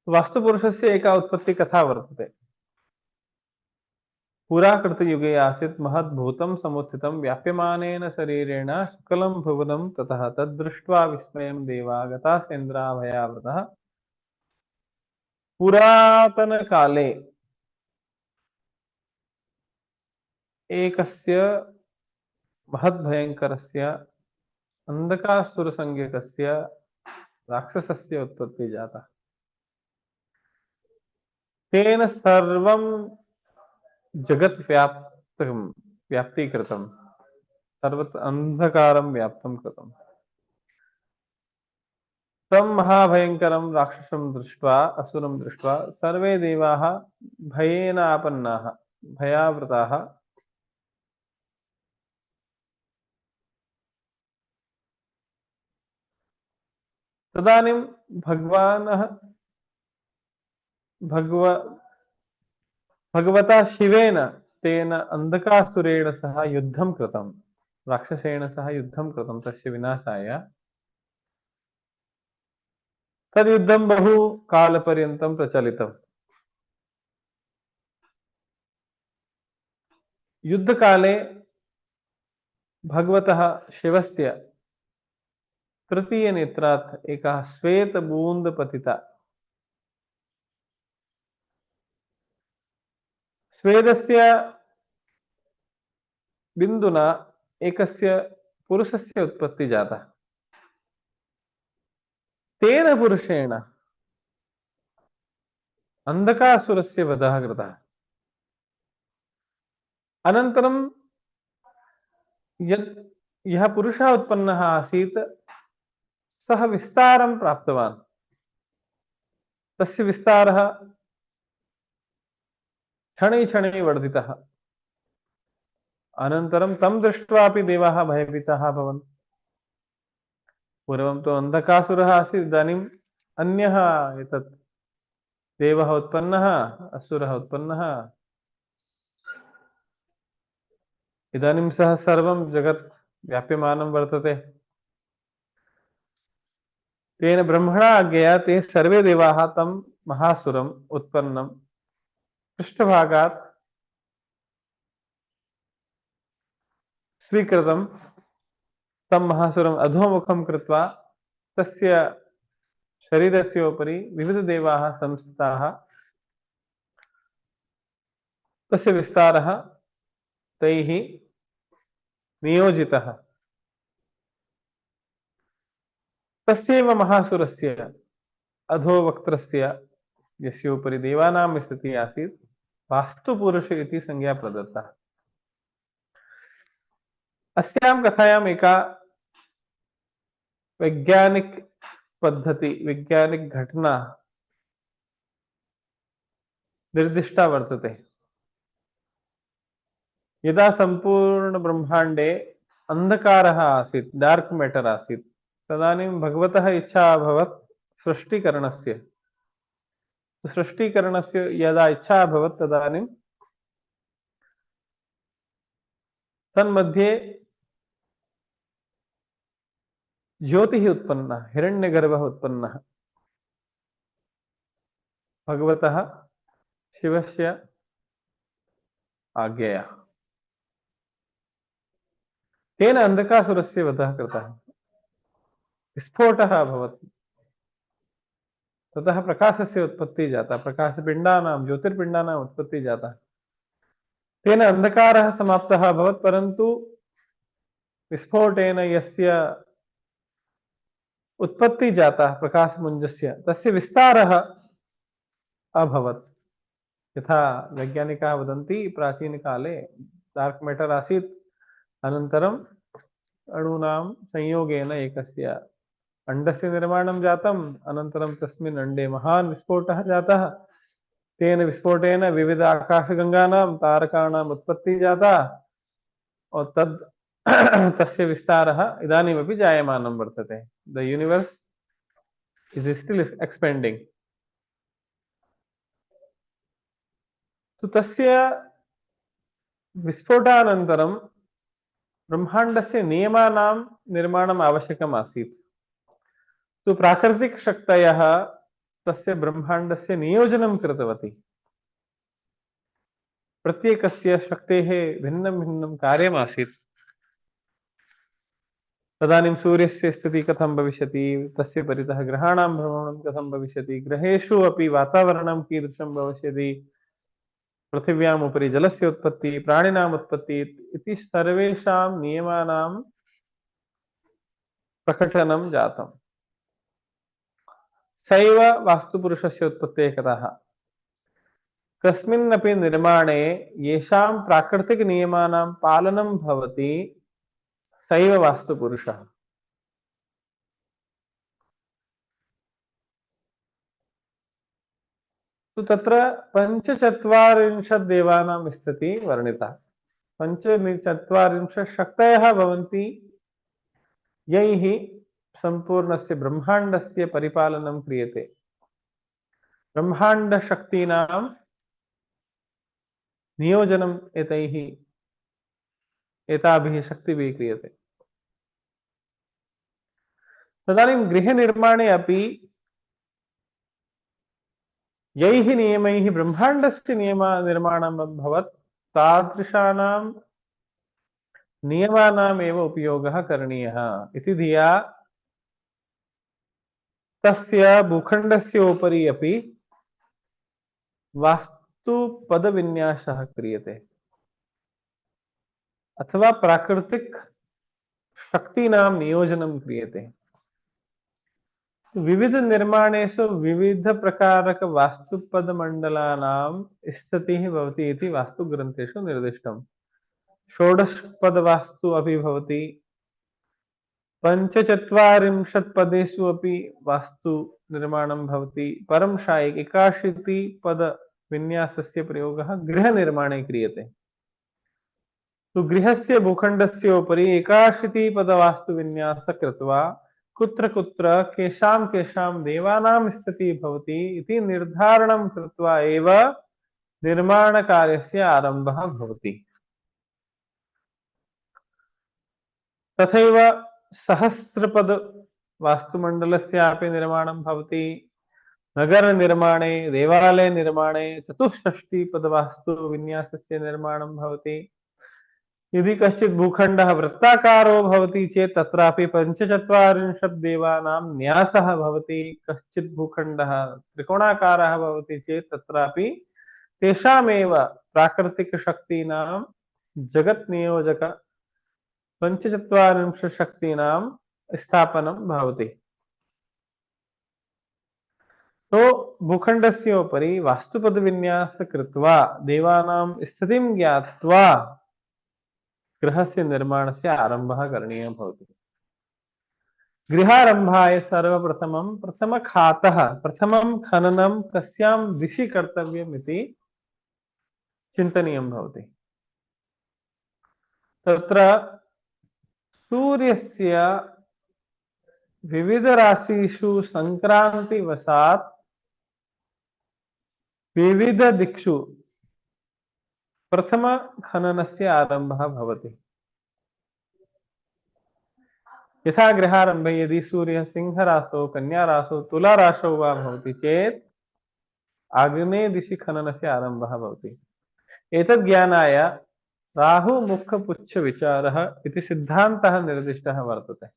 वास्तुपुरुषस्य एका उत्पत्तिकथा वर्तते। पुराकृतयुगे आसीत् महद्भूतं समुत्थितं व्याप्यमानेन शरीरेण सकलं भुवनं ततः तद्दृष्ट्वा विस्मयं देवा गतासेन्द्राभयावृतः। पुरातनकाले एकस्य महद्भयङ्करस्य अन्धकासुरसंज्ञकस्य राक्षसस्य उत्पत्तिः जाता। तेन सर्वं जगत् व्याप्तीकृतं, सर्वत्र अंधकारं व्याप्तं कृतं। तं महाभयङ्करं राक्षसं दृष्ट्वा, असुरं दृष्ट्वा सर्वे देवाः भयेन आपन्नाः। भयावृताः तदानीं भगवानः भगव भगवता शिवेन तेन अंधकासुरेण सह युद्धं कृतं, राक्षसेन सह युद्धं कृतं तस्य विनाशाय। तद्युद्धं बहु कालपर्यन्तं प्रचलितम्। युद्धकाले भगवतः शिवस्य तृतीयनेत्रात् एकः श्वेतबून्द पतिता। स्वेदस्य बिन्दुना एकस्य पुरुषस्य उत्पत्ति जाता। तेन पुरुषेण अंधकासुरस्य वधः कृतः। अनन्तरं यत् यः पुरुषः उत्पन्नः आसीत् सः विस्तारं प्राप्तवान्। तस्य विस्तारः क्षणे क्षणे वर्धितः। अनन्तरं तं दृष्ट्वापि देवाः भयभीताः अभवन्। पूर्वं तु अन्धकासुरः आसीत्, इदानीम् अन्यः एतत् देवः उत्पन्नः, असुरः उत्पन्नः। इदानीं सः सर्वं जगत् व्याप्यमानं वर्तते। तेन ब्रह्मणा आज्ञया ते सर्वे देवाः तं महासुरम् उत्पन्नं पृष्ठभागात् स्वीकृतं तं महासुरम् अधोमुखं कृत्वा तस्य शरीरस्य उपरि विविधदेवाः संस्थिताः। तस्य विस्तारः तैः नियोजितः। तस्यैव महासुरस्य अधोवक्त्रस्य यस्य उपरि देवानां स्थितिः आसीत् वास्तुपुरुष इति संज्ञा प्रदत्ता। अस्यां कथायाम् एका वैज्ञानिक पद्धति, वैज्ञानिक घटना निर्दिष्टा वर्तते। यदा संपूर्ण ब्रह्मांडे अंधकारः आसीत्, डार्क मैटर आसीत्, तदानीं भगवतः इच्छा अभवत् सृष्टिकरणस्य। सृष्टिकरणस्य यदा इच्छा अभवत् तदानीं तन्मध्ये ज्योतिः उत्पन्ना, हिरण्यगर्भः उत्पन्नः भगवतः शिवस्य आज्ञया। तेन अंधकासुरस्य वधः कृतः, स्फोटः अभवत्। ततः प्रकाशस्य उत्पत्तिः जाता, प्रकाशपिण्डानां, ज्योतिर्पिण्डानाम् उत्पत्तिः जाता। तेन अंधकारः समाप्तः अभवत्, परन्तु विस्फोटेन यस्य उत्पत्तिः जाता प्रकाशपुञ्जस्य, तस्य विस्तारः अभवत्। यथा वैज्ञानिकाः वदन्ति, प्राचीनकाले डार्क मैटर आसीत्, अनन्तरम् अणूनां संयोगेन एकस्य अंडस्य निर्माणं जातम्, अनन्तरं तस्मिन् अंडे महान् विस्फोटः जातः। तेन विस्फोटेन विविध आकाशगंगानां तारकाणाम् उत्पत्तिः जाता और तद् तस्य विस्तारः इदानीमपि जायमानं वर्तते। The universe is still expanding. तो तस्य विस्फोटानन्तरं ब्रह्माण्डस्य नियमानां निर्माणम् आवश्यकम् आसीत्। तो प्राकृतिकशक्तयः तस्य ब्रह्माण्डस्य नियोजनं कृतवती। प्रत्येकस्य शक्तेः भिन्नं भिन्नं कार्यमासीत्। तदानीं सूर्यस्य स्थितिः कथं भविष्यति, तस्य परितः ग्रहाणां भ्रमणं कथं भविष्यति, ग्रहेषु अपि वातावरणं कीदृशं भविष्यति, पृथिव्याम् उपरि जलस्य उत्पत्तिः, प्राणिनाम् उत्पत्तिः इति सर्वेषां नियमानां प्रकटनं जातम्। सैव वास्तुपुरुषस्य उत्पत्तेः कथाः। कस्मिन्नपि निर्माणे येषां प्राकृतिकनियमानां पालनं भवति सैव वास्तुपुरुषः। तो तत्र पञ्चचत्वारिंशत् देवानां स्थितिः वर्णिता। पञ्चचत्वारिंशत् शक्तयः भवन्ति यैः सम्पूर्णस्य ब्रह्माण्डस्य परिपालनं क्रियते। ब्रह्माण्डशक्तीनां नियोजनम् एताभिः शक्तिभिः क्रियते। तदानीं गृहनिर्माणे अपि यैः नियमैः ब्रह्माण्डस्य निर्माणम् अभवत् तादृशानां नियमानामेव उपयोगः करणीयः इति धिया तस्य भूखण्डस्य उपरि अपि वास्तुपदविन्यासः क्रियते अथवा प्राकृतिक शक्तीनां नियोजनं क्रियते। विविध निर्माणेषु विविध प्रकारक वास्तुपदमण्डलानां स्थितिः भवति इति वास्तुग्रन्थेषु निर्दिष्टम्। षोडशपदवास्तु अपि भवति, पञ्चचत्वारिंशत् पदेषु अपि वास्तु निर्माणं भवति, परं एकाशीति पद विन्यासस्य प्रयोगः गृहनिर्माणे क्रियते। तो गृहस्य भूखण्डस्य उपरि एकाशीति पदवास्तु विन्यास कृत्वा कुत्र कुत्र केषां केषां देवानां स्थितिः भवति इति निर्धारणं कृत्वा एव निर्माणकार्यस्य आरम्भः भवति। तथैव सहस्रपद वास्तुमण्डलस्यापि निर्माणं भवति। नगरनिर्माणे, देवालयनिर्माणे चतुष्षष्टिपदवास्तु विन्यासस्य निर्माणं भवति। यदि कश्चित् भूखण्डः वृत्ताकारो भवति चेत् तत्रापि पञ्चचत्वारिंशत् देवानां न्यासः भवति। कश्चित् भूखण्डः त्रिकोणाकारः भवति चेत् तत्रापि तेषामेव प्राकृतिकशक्तीनां जगत्नियोजक पञ्चचत्वारिंशत् शक्तीनां स्थापनं भवति। तो भूखण्डस्य उपरि वास्तुपदविन्यास कृत्वा देवानां स्थितिं ज्ञात्वा गृहस्य निर्माणस्य आरम्भः करणीयः भवति। गृहारम्भाय सर्वप्रथमं प्रथमखातः प्रथमं खननं कस्यां दिशि कर्तव्यम् इति चिन्तनीयं भवति। तत्र सूर्यस्य विविध राशिषु संक्रांतिवशात् विविध दिक्षु प्रथम खननस्य आरम्भः भवति। यथा गृहारम्भे यदि सूर्यः सिंहराशौ, कन्याराशौ, तुलाराशौ वा भवति चेत् आग्नेये दिशि खननस्य आरम्भः भवति। एतद् ज्ञानाय राहुमुखपुच्छविचारः इति सिद्धान्तः निर्दिष्टः वर्तते।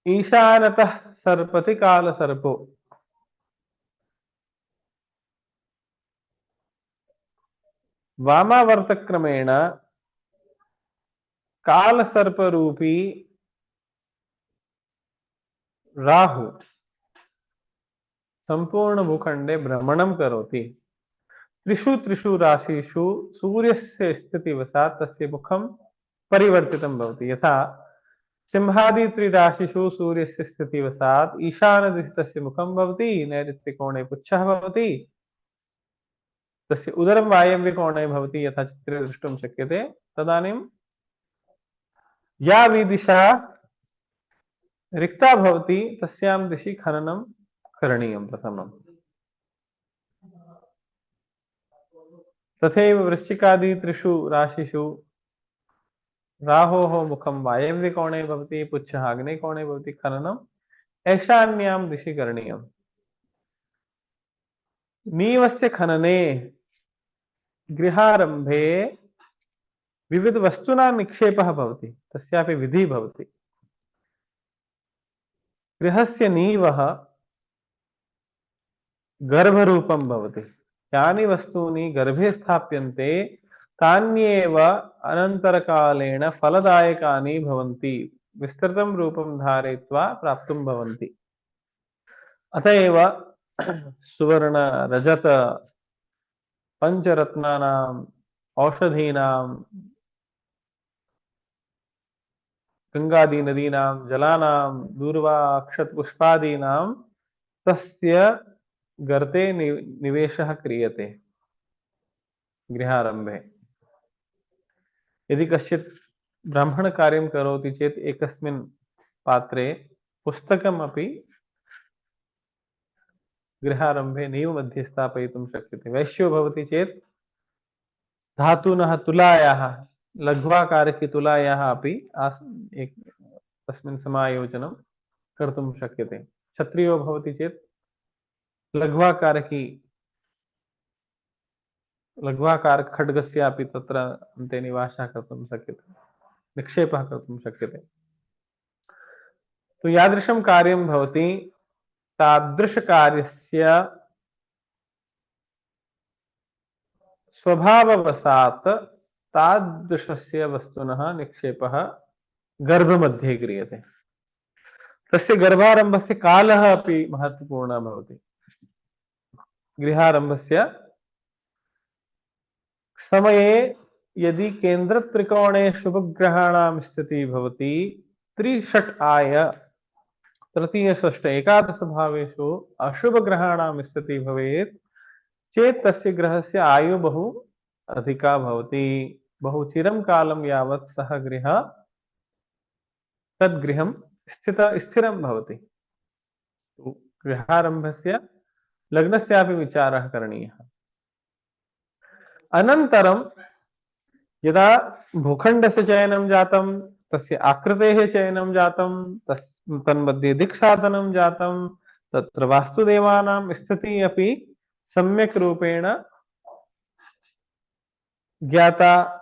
ईशानतः सर्पति कालसर्पो, वामावर्तक्रमेण कालसर्परूपी राहु संपूर्ण भूखंडे भ्रमणं करोति। त्रिषु राशिषु सूर्यस्य स्थितिवशात् तस्य मुखं परिवर्तितं भवति। यथा सिंहादि त्रिराशिषु सूर्यस्य स्थितिवशात् ईशानदिशि तस्य मुखं भवति, नैऋत्यकोणे पुच्छः भवति, तस्य उदरं वायव्यकोणे भवति यथा चित्रे द्रष्टुं शक्यते। तदानीं या विदिशा रिक्ता भवति तस्यां दिशि खननं करणीयं प्रथमम्। तथैव वृश्चिकादि त्रिषु राशिषु राहोः मुखं वायव्यकोणे भवति, पुच्छः आग्नेयकोणे भवति, खननं ईशान्यां दिशि करणीयम्। नीवस्य खनने गृहारम्भे विविध वस्तूनां निक्षेपः भवति, तस्यापि विधिः भवति। गृहस्य नीवः गर्भरूपं भवति। यानि वस्तूनि गर्भे स्थाप्यन्ते तान्येव अनन्तरकालेण फलदायकानि भवन्ति, विस्तृतं रूपं धारयित्वा प्राप्तुं भवन्ति। अत एव सुवर्ण रजत पंचरत्नानां औषधीनां गंगादि नदीनां जलानां दूर्वा अक्षतपुष्पादीनां तस्य गर्ते निवेशः क्रियते गृहारंभे। यदि कश्चित् ब्राह्मण कार्यं करोति चेत् एकस्मिन् पात्रे पुस्तकमपि गृहारंभे नैव मध्ये स्थापयितुं शक्यते। वैश्यो भवति चेत् धातुनः तुलायाः लघ्वाकारकी तुलायाः अपि तस्मिन् समायोजनं कर्तुं शक्यते। क्षत्रियो भवति चेत् लघ्वाकारक खड्गस्यापि तत्र अन्ते निवासः कर्तुं शक्यते, निक्षेपः कर्तुं शक्यते। तो यादृशं कार्यं भवति तादृशकार्यस्य स्वभाववशात् तादृशस्य वस्तुनः निक्षेपः गर्भमध्ये क्रियते। तस्य गर्भारम्भस्य कालः अपि महत्वपूर्णः भवति। गृहारम्भस्य समये यदि केन्द्रत्रिकोणे शुभग्रहाणां स्थितिः भवति, त्रिषट् आय तृतीय षष्ठ एकादश भावेषु अशुभग्रहाणां स्थितिः भवेत् चेत् तस्य ग्रहस्य आयु बहु अधिका भवति। बहु चिरं कालं यावत् सः गृहः तद्गृहं स्थिरं भवति। गृहारम्भस्य लग्नस्यापि विचारः करणीयः। अनन्तरं यदा भूखण्डस्य चयनं जातं, तस्य आकृतेः चयनं जातं, तन्मध्ये दिक्साधनं जातं, तत्र वास्तुदेवानां स्थितिः अपि सम्यक् रूपेण ज्ञाता,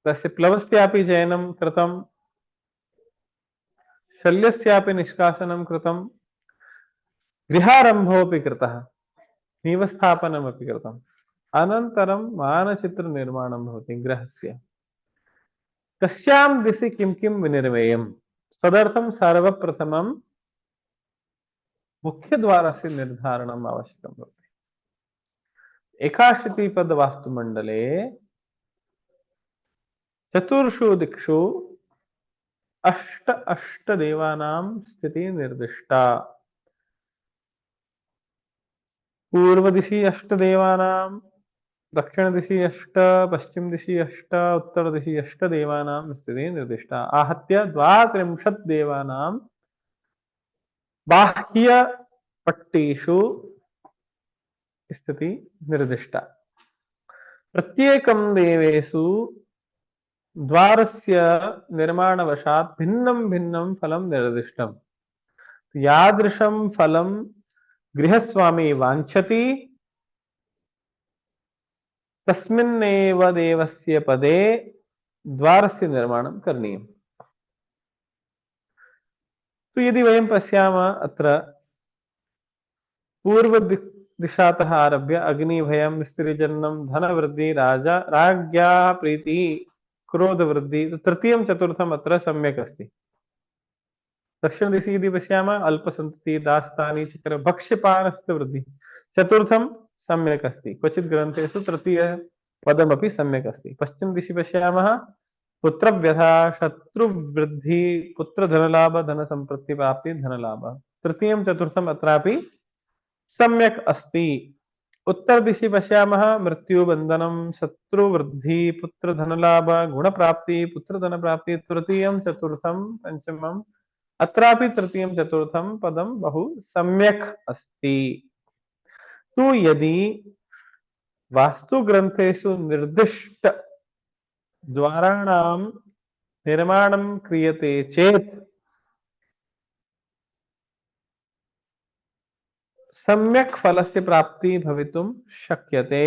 तस्य प्लवस्यापि चयनं कृतं, शल्यस्यापि निष्कासनं कृतं, गृहारम्भोऽपि कृतः, नीवस्थापनमपि कृतम्। अनन्तरं मानचित्रनिर्माणं भवति गृहस्य। कस्यां दिशि किं किं विनिर्मेयं, तदर्थं सर्वप्रथमं मुख्यद्वारस्य निर्धारणम् आवश्यकं भवति। 81 पद वास्तुमण्डले चतुर्षु दिक्षु अष्ट देवानां स्थितिः निर्दिष्टा। पूर्वदिशि अष्ट देवानां, दक्षिणदिशि अष्ट, पश्चिमदिशि अष्ट, उत्तरदिशि अष्ट देवानां स्थितिः निर्दिष्टा। आहत्य 32 देवानां बाह्यपट्टीषु स्थितिः निर्दिष्टा। प्रत्येकं देवेषु द्वारस्य निर्माणवशात् भिन्नं भिन्नं फलं निर्दिष्टम्। यादृशं फलं गृहस्वामी वाञ्छति तस्मिन्नेव देवस्य पदे द्वारस्य निर्माणं करणीयम्। तो यदि वयं पश्यामः, अत्र पूर्वदिशातः आरभ्य अग्निभयं, स्त्रीजन्यं, धनवृद्धि, राज्ञाः प्रीतिः, क्रोधवृद्धि, तृतीयं चतुर्थम् अत्र सम्यक् अस्ति। दक्षिणदिशि यदि पश्यामः, अल्पसन्ततिः, दास्तानि, चक्र, भक्ष्यपानस्तुवृद्धिः, चतुर्थं सम्यक् अस्ति। क्वचित् ग्रन्थेषु तृतीयपदमपि सम्यक् अस्ति। पश्चिमदिशि पश्यामः, पुत्रव्यथा, शत्रुवृद्धि, पुत्रधनलाभ, धनसम्पत्तिप्राप्ति, धनलाभ, तृतीयं चतुर्थम् अत्रापि सम्यक् अस्ति। उत्तरदिशि पश्यामः, मृत्युबन्धनं, शत्रुवृद्धि, पुत्रधनलाभ, गुणप्राप्ति, पुत्रधनप्राप्ति, तृतीयं चतुर्थं पंचमम् अत्रापि तृतीयं चतुर्थं पदं बहु सम्यक् अस्ति। तो यदि वास्तुग्रन्थेषु निर्दिष्ट द्वाराणां निर्माणं क्रियते चेत् सम्यक् फलस्य प्राप्ति भवितुं शक्यते।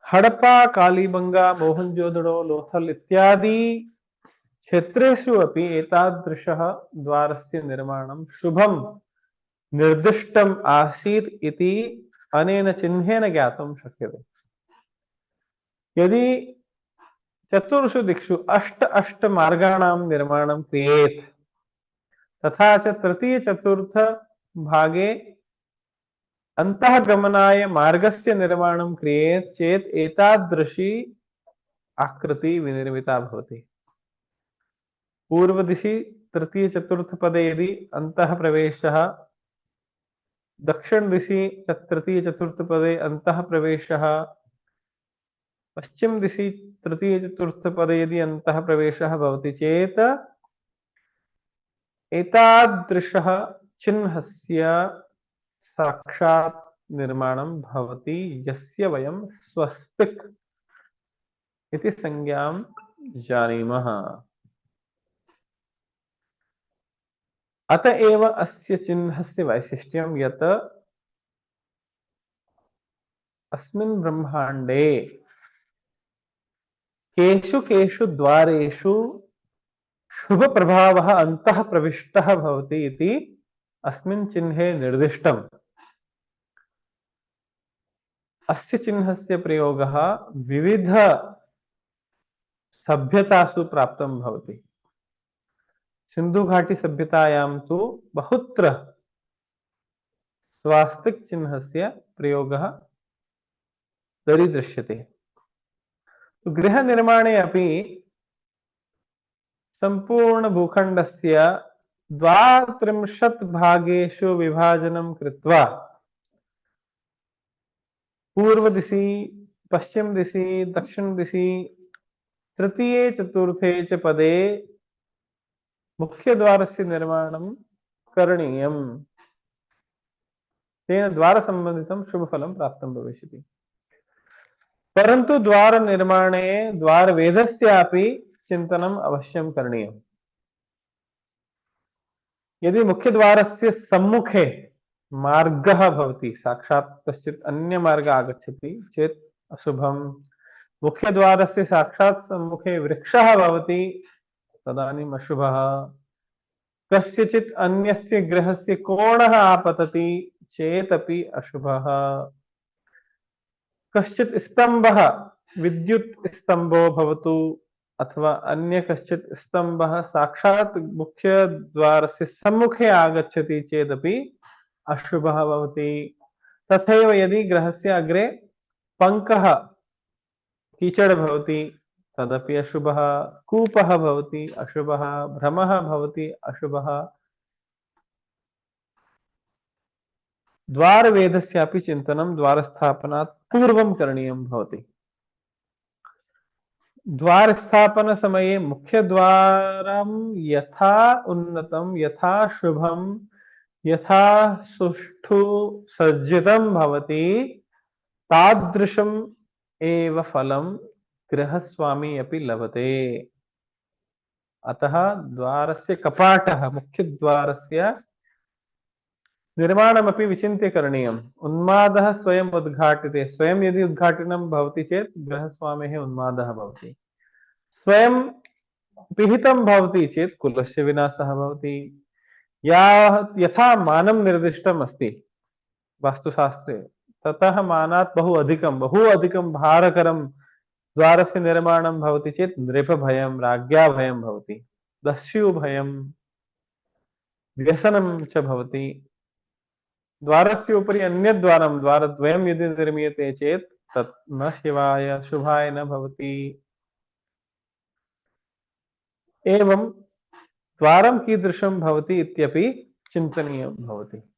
हडप्पा, कालीबंगा, मोहनजोदड़ो, लोथल इत्यादि क्षेत्रेषु अपि एतादृशः द्वारस्य निर्माणं शुभं निर्दिष्टम् आसीत् इति अनेन चिह्नेन ज्ञातुं शक्यते। यदि चतुर्षु दिक्षु अष्ट मार्गाणां निर्माणं क्रियेत्, तथा च तृतीय चतुर्थ भागे अन्तःगमनाय मार्गस्य निर्माणं क्रियेत् चेत् एतादृशी आकृति विनिर्मिता भवति। पूर्वदिशि तृतीय चतुर्थ पदे यदि अन्तः प्रवेशः, दक्षिणदिशि तृतीय चतुर्थ पदे अन्तः प्रवेशः, पश्चिम दिशि तृतीय चतुर्थ पदे यदि अन्तः प्रवेशः भवति चेत् एतादृशः चिह्नस्य साक्षात् निर्माणं भवति, यस्य वयं स्वस्तिक् इति संज्ञां जानीमः। अत एव अस्य चिह्नस्य वैशिष्ट्यं यत् अस्मिन् ब्रह्माण्डे केषु केषु द्वारेषु शुभ प्रभावः अन्तः प्रविष्टः भवति इति अस्मिन् चिह्ने निर्दिष्टम्। अस्य चिह्नस्य प्रयोगः विविध सभ्यतासु प्राप्तं भवति। सिंधु घाटी सभ्यतायां तु बहुत्र स्वास्तिक चिह्नस्य प्रयोगः दरीदृश्यते। तो गृह निर्माणे अपि संपूर्ण भूखण्डस्य 32 भागेषु विभाजनं कृत्वा पूर्व दिशि, पश्चिम दिशि, दक्षिण दिशि, तृतीये चतुर्थे च पदे मुख्यद्वारस्य निर्माणं करणीयम्। तेन द्वारसम्बन्धितं शुभफलं प्राप्तं भविष्यति। परन्तु द्वार निर्माणे द्वारवेदस्यापि चिन्तनम् अवश्यं करणीयम्। यदि मुख्यद्वारस्य सम्मुखे मार्गः भवति, साक्षात् कश्चित् अन्य मार्गः आगच्छति चेत् अशुभम्। मुख्यद्वारस्य साक्षात् सम्मुखे वृक्षः भवति तदानीम् अशुभः। कस्यचित् अन्यस्य गृहस्य कोणः आपतति चेदपि अशुभः। कश्चित् स्तम्भः विद्युत् स्तम्भो भवतु अथवा अन्य कश्चित् स्तम्भः साक्षात् मुख्यद्वारस्य सम्मुखे आगच्छति चेदपि अशुभः भवति। तथैव यदि गृहस्य अग्रे पङ्कः कीचड़ भवति तदपि अशुभः। कूपः भवति अशुभः। भ्रमः भवति अशुभः। द्वारवेदस्यापि चिन्तनं द्वारस्थापनात् पूर्वं करणीयं भवति। द्वारस्थापनसमये मुख्यद्वारं यथा उन्नतं, यथा शुभं, यथा सुष्ठु सज्जितं भवति तादृशम् एव फलं गृहस्वामी अपि लभते। अतः द्वारस्य कपाटः, मुख्यद्वारस्य निर्माणमपि विचिन्त्य करणीयम्। उन्मादः स्वयम् उद्घाट्यते। स्वयं यदि उद्घाटनं भवति चेत् गृहस्वामेः उन्मादः भवति। स्वयं पिहितं भवति चेत् कुलस्य विनाशः भवति। यथा मानं निर्दिष्टम् अस्ति वास्तुशास्त्रे, ततः मानात् बहु अधिकं भारकरं द्वारस्य निर्माणं भवति चेत् नृपभयं, राज्ञा भयं भवति, दस्युभयं, व्यसनं च भवति। द्वारस्य उपरि अन्यद्वारं, द्वारद्वयं यदि निर्मीयते चेत् तत् न शिवाय शुभाय न भवति। एवं द्वारं कीदृशं भवति इत्यपि चिन्तनीयं भवति।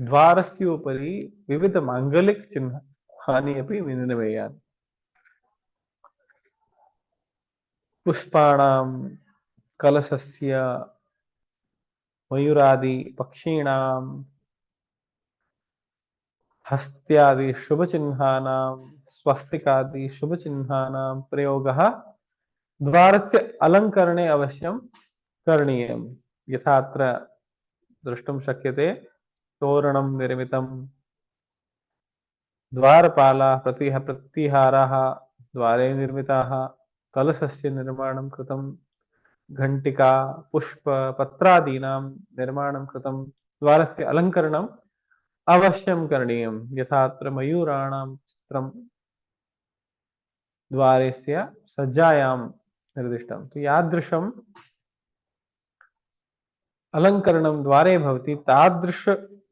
द्वारस्य उपरि विविध माङ्गलिक चिह्नानि अपि विनिर्मेयानि। पुष्पाणां, कलशस्य, मयूरादि पक्षीणां, हस्त्यादि शुभचिह्नानां, स्वस्तिकादि शुभचिह्नानां प्रयोगः द्वारस्य अलङ्करणे अवश्यं करणीयम्। यथा अत्र द्रष्टुं शक्यते, तोरणं निर्मितं, द्वारपालाः, प्रतिहाराः द्वारे निर्मिताः, कलशस्य निर्माणं कृतं, घण्टिका, पुष्प, पत्रादीनां निर्माणं कृतं, द्वारस्य अलङ्करणम् अवश्यं करणीयं। यथा अत्र मयूराणां चित्रं द्वारस्य सज्जायां निर्दिष्टं। तो यादृशम् अलङ्करणं द्वारे भवति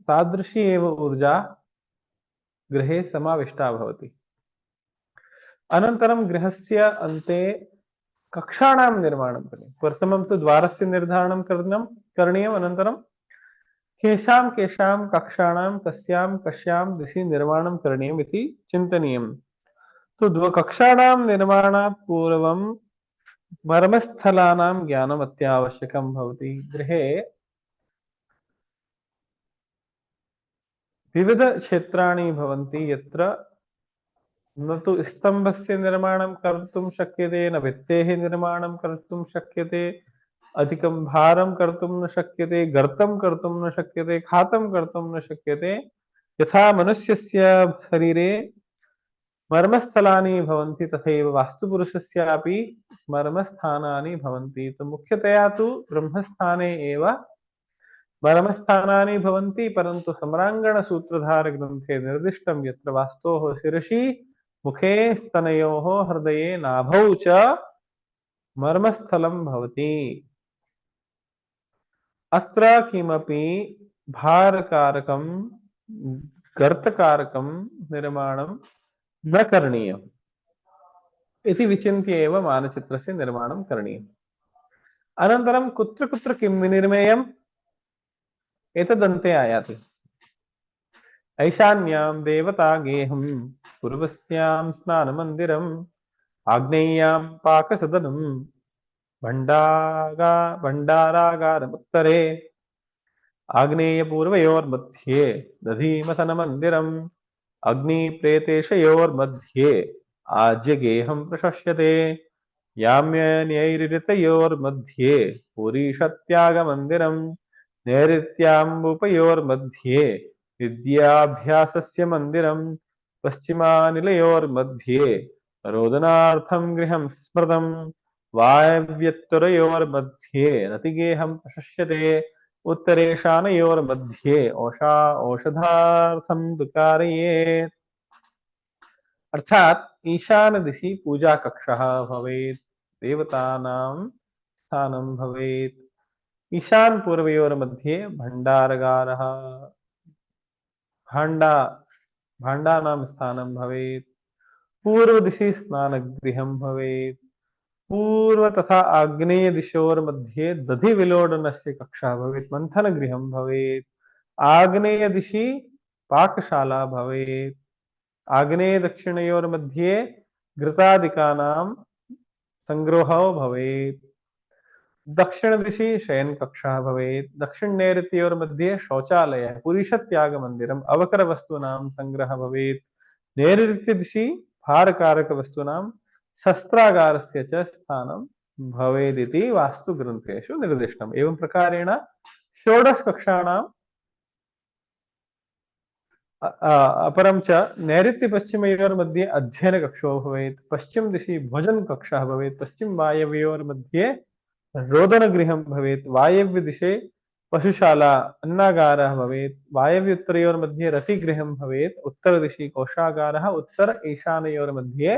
तादृशी एव ऊर्जा गृहे समाविष्टा भवति। अनन्तरं गृहस्य अन्ते कक्षाणां निर्माणं करणीयं। प्रथमं तु द्वारस्य निर्धारणं करणीयम्, अनन्तरं केषां केषां कक्षाणां कस्यां कस्यां दिशि निर्माणं करणीयम् इति चिन्तनीयम्। तो कक्षाणां निर्माणात् पूर्वं मर्मस्थलानां ज्ञानम् अत्यावश्यकं भवति। गृहे विविध क्षेत्राणि भवन्ति यत्र न तु स्तम्भस्य निर्माणं कर्तुं शक्यते, न भित्तेः निर्माणं कर्तुं शक्यते, अधिकं भारं कर्तुं न शक्यते, गर्तं कर्तुं न शक्यते, खातं कर्तुं न शक्यते। यथा मनुष्यस्य शरीरे मर्मस्थलानि भवन्ति तथैव वास्तुपुरुषस्यापि मर्मस्थानानि भवन्ति। तो मुख्यतया तु ब्रह्मस्थाने एव मर्मस्थानानि भवन्ति, परन्तु सम्राङ्गणसूत्रधारग्रन्थे निर्दिष्टं यत्र वास्तोः शिरसि मुखे स्तनयोः हृदये नाभौ च मर्मस्थलं भवति। अत्र किमपि भारकारकं गर्तकारकं निर्माणं न करणीयम् इति विचिन्त्य एव मानचित्रस्य निर्माणं करणीयम्। अनन्तरं कुत्र कुत्र किं विनिर्मेयम् एतदन्ते आयाति। ऐशान्यां देवता गेहं, पूर्वस्यां स्नानमन्दिरम्, आग्नेय्यां पाकसदनं, भण्डारागारमुत्तरे, आग्नेयपूर्वयोर्मध्ये दधीमथनमन्दिरम्, अग्निप्रेतेशयोर्मध्ये आज्यगेहं प्रशस्यते, याम्यन्यैरितयोर्मध्ये पुरीषत्यागमन्दिरम्, नैऋत्याम्बुपयोर्मध्ये विद्याभ्यासस्य मन्दिरम्, पश्चिमानिलयोर्मध्ये रोदनार्थं गृहं स्मृतम्, वायव्यत्तरयोर्मध्ये रतिगेहं प्रशस्यते, उत्तरेशानयोर्मध्ये औषधार्थं दुकारयेत्। अर्थात ईशान दिशि पूजा कक्षः भवेत्, देवतानां स्थानं भवेत्। ईशान पूर्वयोर्मध्ये भण्डारगारः, भाण्डा भाण्डानां स्थानं भवेत्। पूर्व दिशि स्नानगृहं भवेत्। पूर्व तथा आग्नेय दिशोर्मध्ये दधि विलोडनस्य कक्षा भवेत्, मन्थनगृहं भवेत्। आग्नेय दिशि पाकशाला भवेत्। आग्नेय दक्षिणयोर्मध्ये घृतादिकानां संग्रहो भवेत्। दक्षिण दिशि शयनकक्षः भवेत्। दक्षिण नैऋत्योर्मध्ये शौचालयः, पुरीषत्यागमन्दिरम्, अवकरवस्तूनां संग्रहः भवेत्। नैऋत्य दिशि भारकारकवस्तूनां शस्त्रागारस्य च स्थानं भवेदिति वास्तुग्रन्थेषु निर्दिष्टम्। एवं प्रकारेण षोडश कक्षाणां अपरं च नैऋत्यपश्चिमयोर्मध्ये अध्ययनकक्षो भवेत्। पश्चिम दिशि भोजनकक्षः भवेत्। पश्चिम वायव्योर्मध्ये रोदनगृहं भवेत्। वायव्य दिशे पशुशाला अन्नागारः भवेत्। वायव्योत्तरयोर्मध्ये रतिगृहं भवेत्। उत्तरदिशि कोषागारः, उत्तर ईशानयोर्मध्ये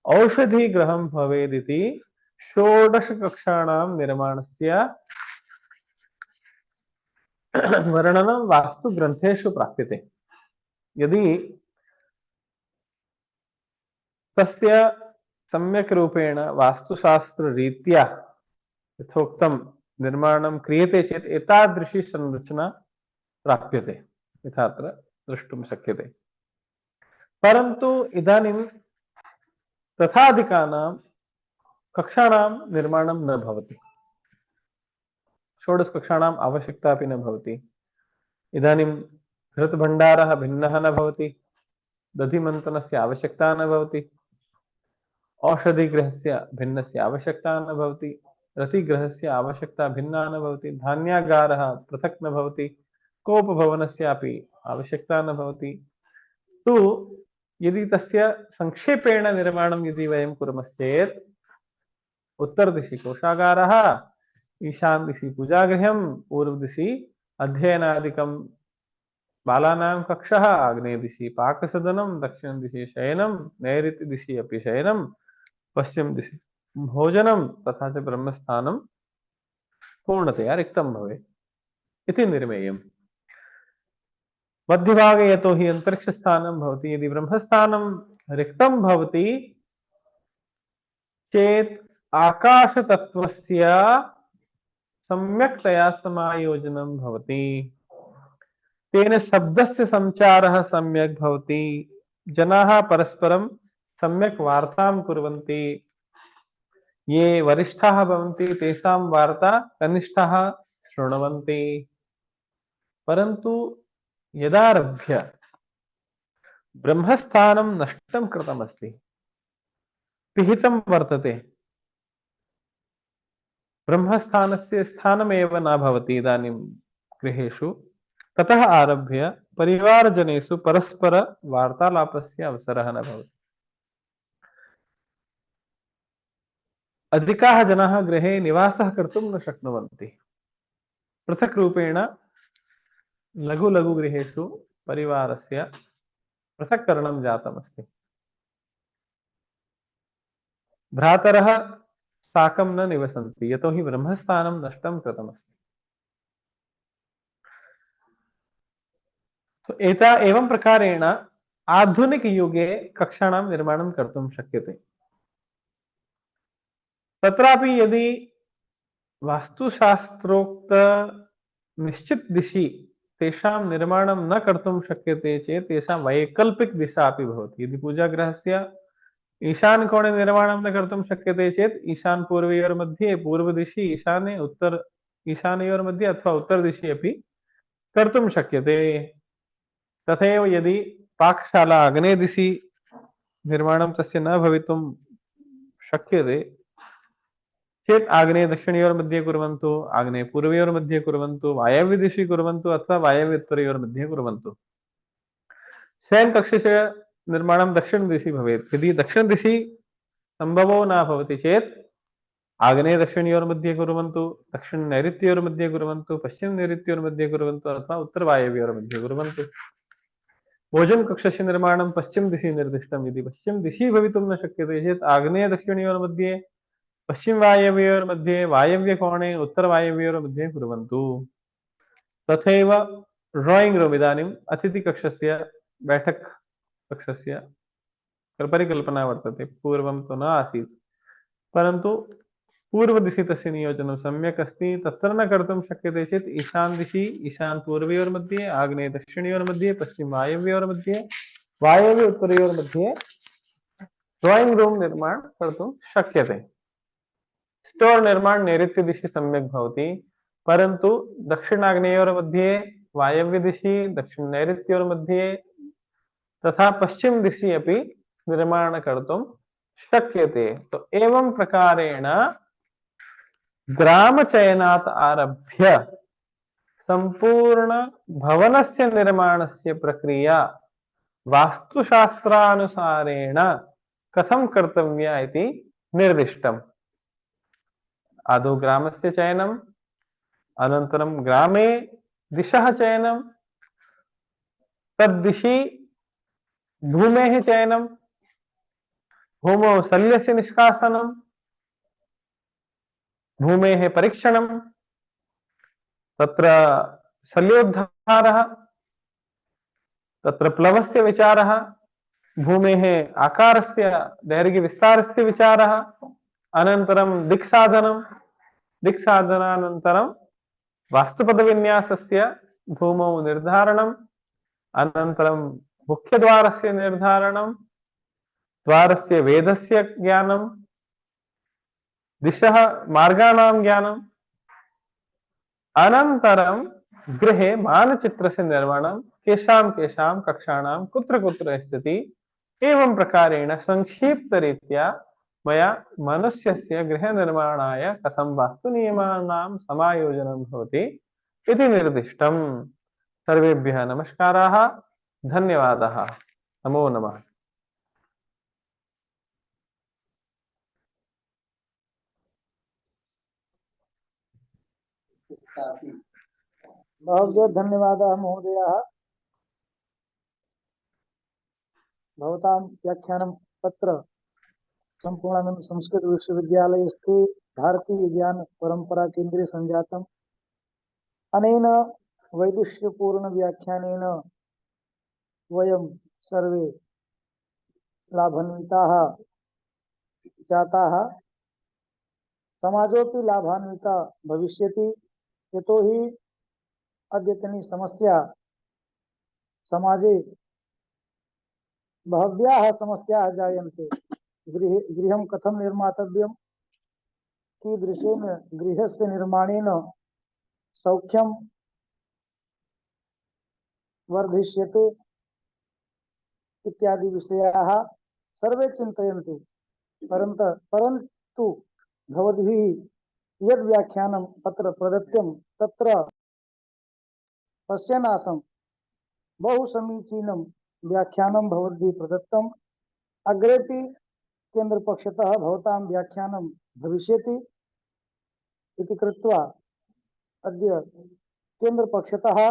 औषधिगृहं भवेदिति षोडशकक्षाणां निर्माणस्य वर्णनं वास्तुग्रन्थेषु प्राप्यते। यदि तस्य सम्यक् रूपेण वास्तुशास्त्ररीत्या यथोक्तं निर्माणं क्रियते चेत् एतादृशी संरचना प्राप्यते, यथा अत्र द्रष्टुं शक्यते। परन्तु इदानीं तथाधिकानां कक्षाणां निर्माणं न भवति। षोडश कक्षाणाम् आवश्यकता अपि न भवति। इदानीं घृतभण्डारः भिन्नः न भवति, दधिमन्थनस्य आवश्यकता न भवति, औषधिगृहस्य भिन्नस्य आवश्यकता न भवति, रतिगृहस्य आवश्यकता भिन्ना न भवति, धान्यागारः पृथक् न भवति, कोपभवनस्यापि आवश्यकता न भवति। तु यदि तस्य संक्षेपेण निर्माणं यदि वयं कुर्मश्चेत् उत्तरदिशि कोषागारः, ईशान दिशि पूजागृहं, पूर्वदिशि अध्ययनादिकं बालानां कक्षः, आग्नेय दिशि पाकसदनं, दक्षिण दिशि शयनं, नैऋत्य दिशि अपि शयनं, पश्चिम दिशि भोजनं, तथा च ब्रह्मस्थानं पूर्णतया रिक्तं भवेत् इति निर्मेयम्। मध्यभागे यतो हि अन्तरिक्षस्थानं भवति, यदि ब्रह्मस्थानं रिक्तं भवति चेत् आकाशतत्त्वस्य सम्यक्तया समायोजनं भवति। तेन शब्दस्य संचारः सम्यक् भवति। जनाः परस्परं सम्यक् वार्तां कुर्वन्ति। ये वरिष्ठाः भवन्ति तेषां वार्ता कनिष्ठाः शृण्वन्ति। परन्तु यदारभ्य ब्रह्मस्थानं नष्टं कृतमस्ति, पिहितं वर्तते, ब्रह्मस्थानस्य स्थानमेव न भवति इदानीं गृहेषु, ततः आरभ्य परिवारजनेषु परस्पर वार्तालापस्य अवसरः न भवति। अधिकाः जनाः गृहे निवासः कर्तुं न शक्नुवन्ति। पृथक् रूपेण लघु लघु गृहेषु परिवारस्य पृथक्करणं जातमस्ति। भ्रातरः साकं न निवसन्ति, यतोहि ब्रह्मस्थानं नष्टं कृतमस्ति। तो एवं प्रकारेण आधुनिकयुगे कक्षाणां निर्माणं कर्तुं शक्यते। तत्रापि यदि वास्तुशास्त्रोक्त निश्चित दिशि तेषां निर्माणं न कर्तुं शक्यते चेत् तेषां वैकल्पिक दिशा अपि भवति। यदि पूजागृहस्य ईशानकोणे निर्माणं न कर्तुं शक्यते चेत् ईशानपूर्वयोर्मध्ये पूर्वदिशि ईशाने ईशानयोर्मध्ये अथवा उत्तरदिशि अपि कर्तुं शक्यते। तथैव यदि पाकशाला आग्नेयदिशि निर्माणं तस्य न भवितुं शक्यते चेत् आग्नेय दक्षिणयोर्मध्ये कुर्वन्तु, आग्नेय पूर्वयोर्मध्ये कुर्वन्तु, वायव्यदिशि कुर्वन्तु अथवा वायव्य उत्तरयोर्मध्ये कुर्वन्तु। शयनकक्षस्य निर्माणं दक्षिणदिशि भवेत्। यदि दक्षिणदिशि सम्भवो न भवति चेत् आग्नेय दक्षिणयोर्मध्ये कुर्वन्तु, दक्षिण नैऋत्योर्मध्ये कुर्वन्तु, पश्चिम नैऋत्योर्मध्ये कुर्वन्तु अथवा उत्तरवायव्योर्मध्ये कुर्वन्तु। भोजन कक्षस्य निर्माणं पश्चिम दिशि निर्दिष्टं। यदि पश्चिम दिशि भवितुं न शक्यते चेत् आग्नेय दक्षिणयोर्मध्ये, पश्चिम वायव्योर्मध्ये, वायव्यकोणे उत्तरवायव्योर्मध्ये कुर्वन्तु। तथैव ड्राइंग रूम, इदानीम् अतिथिकक्षस्य बैठक कक्षस्य परिकल्पना वर्तते। पूर्वं तु न आसीत्, परन्तु पूर्वदिशि तस्य नियोजनं सम्यक् अस्ति। तत्र न कर्तुं शक्यते चेत् ईशान दिशि, ईशान पूर्वयोर्मध्ये, आग्नेय दक्षिणयोर्मध्ये, पश्चिम वायव्योर्मध्ये, वायव्य उत्तरयोर्मध्ये ड्राइंग रूम निर्माण कर्तुं शक्यते। स्टोर निर्माण नैऋत्य दिशि सम्यक् भवति, परन्तु दक्षिणाग्नेयोर्मध्ये, वायव्य दिशि, दक्षिण नैऋत्योर्मध्ये तथा पश्चिम दिशि अपि निर्माण कर्तुं शक्यते। तो एवं प्रकारेण ग्रामचयनात् आरभ्य संपूर्ण भवनस्य निर्माणस्य प्रक्रिया वास्तुशास्त्रानुसारेण कथं कर्तव्या इति निर्दिष्टम्। आदौ ग्रामस्य चयनम्, अनन्तरं ग्रामे दिशः चयनं, तद्दिशि भूमेः चयनं, भूमौ शल्यस्य निष्कासनं, भूमेः परीक्षणं, तत्र शल्योद्धारः, तत्र प्लवस्य विचारः, भूमेः आकारस्य दैर्घ्यविस्तारस्य विचारः, अनन्तरं दिक्साधनं, दिक्साधनानन्तरं वास्तुपदविन्यासस्य भूमौ निर्धारणम्, अनन्तरं मुख्यद्वारस्य निर्धारणं, द्वारस्य वेदस्य ज्ञानं, दिशः मार्गाणां ज्ञानम्, अनन्तरं गृहे मानचित्रस्य निर्माणं, केषां केषां कक्षाणां कुत्र कुत्र स्थिति। एवं प्रकारेण संक्षिप्तरीत्या मया मनुष्यस्य गृहनिर्माणाय कथं वास्तुनियमानां समायोजनं भवति इति निर्दिष्टम्। सर्वेभ्यः नमस्काराः, धन्यवादाः, नमो नमः। बहवः धन्यवादाः महोदयाः। भवतां व्याख्यानं तत्र सम्पूर्णानन्द संस्कृत विश्वविद्यालयस्थे भारतीय ज्ञान परंपरा केन्द्रे संजातम्। अनेन वैदुष्यपूर्ण व्याख्यानेन वयं सर्वे लाभान्विताः जाताः। समाजोपि लाभान्विता भविष्यति यतोहि अद्यतनी समस्या समाजे बहव्याः समस्याः जायन्ते। गृहं कथं निर्मातव्यं, कीदृशेन गृहस्य निर्माणेन सौख्यं वर्धिष्यते इत्यादि विषयाः सर्वे चिन्तयन्ति। परन्तु भवद्भिः यद् व्याख्यानम् अत्र प्रदत्तं तत्र पश्यन् आसम्, बहु समीचीनं व्याख्यानं भवद्भिः प्रदत्तम्। अग्रेपि केन्द्रपक्षतः भवतां व्याख्यानं भविष्यति इति कृत्वा अद्य केन्द्रपक्षतः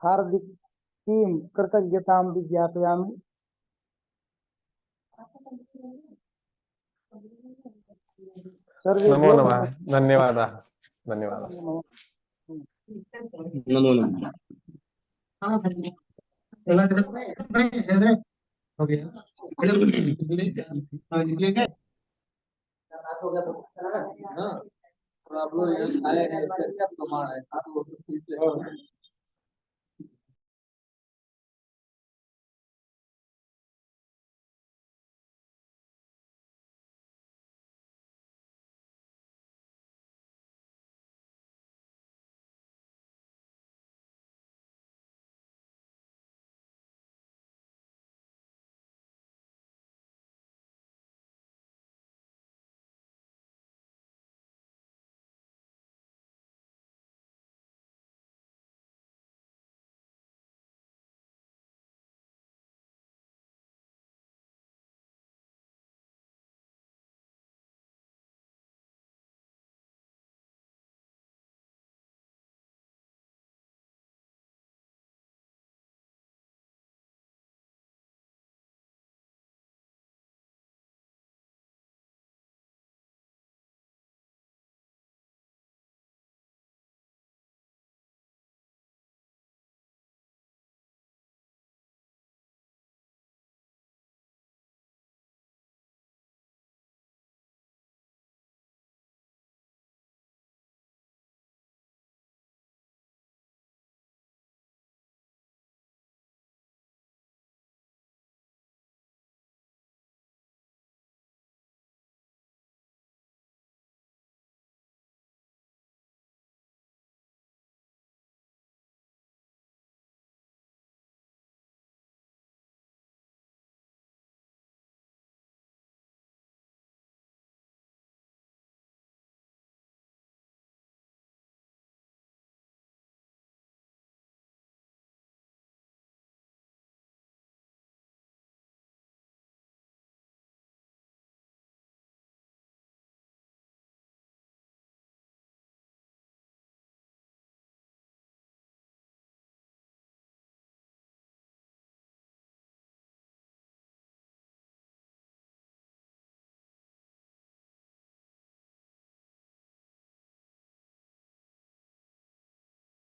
हार्दिकीं कृतज्ञतां विज्ञापयामि। नमो सर्वेभ्यो नमः। धन्यवादाः। धन्यवादाः। नमो नमः। आप लोग यहाँ आए हैं, इसका क्या प्रमाण है?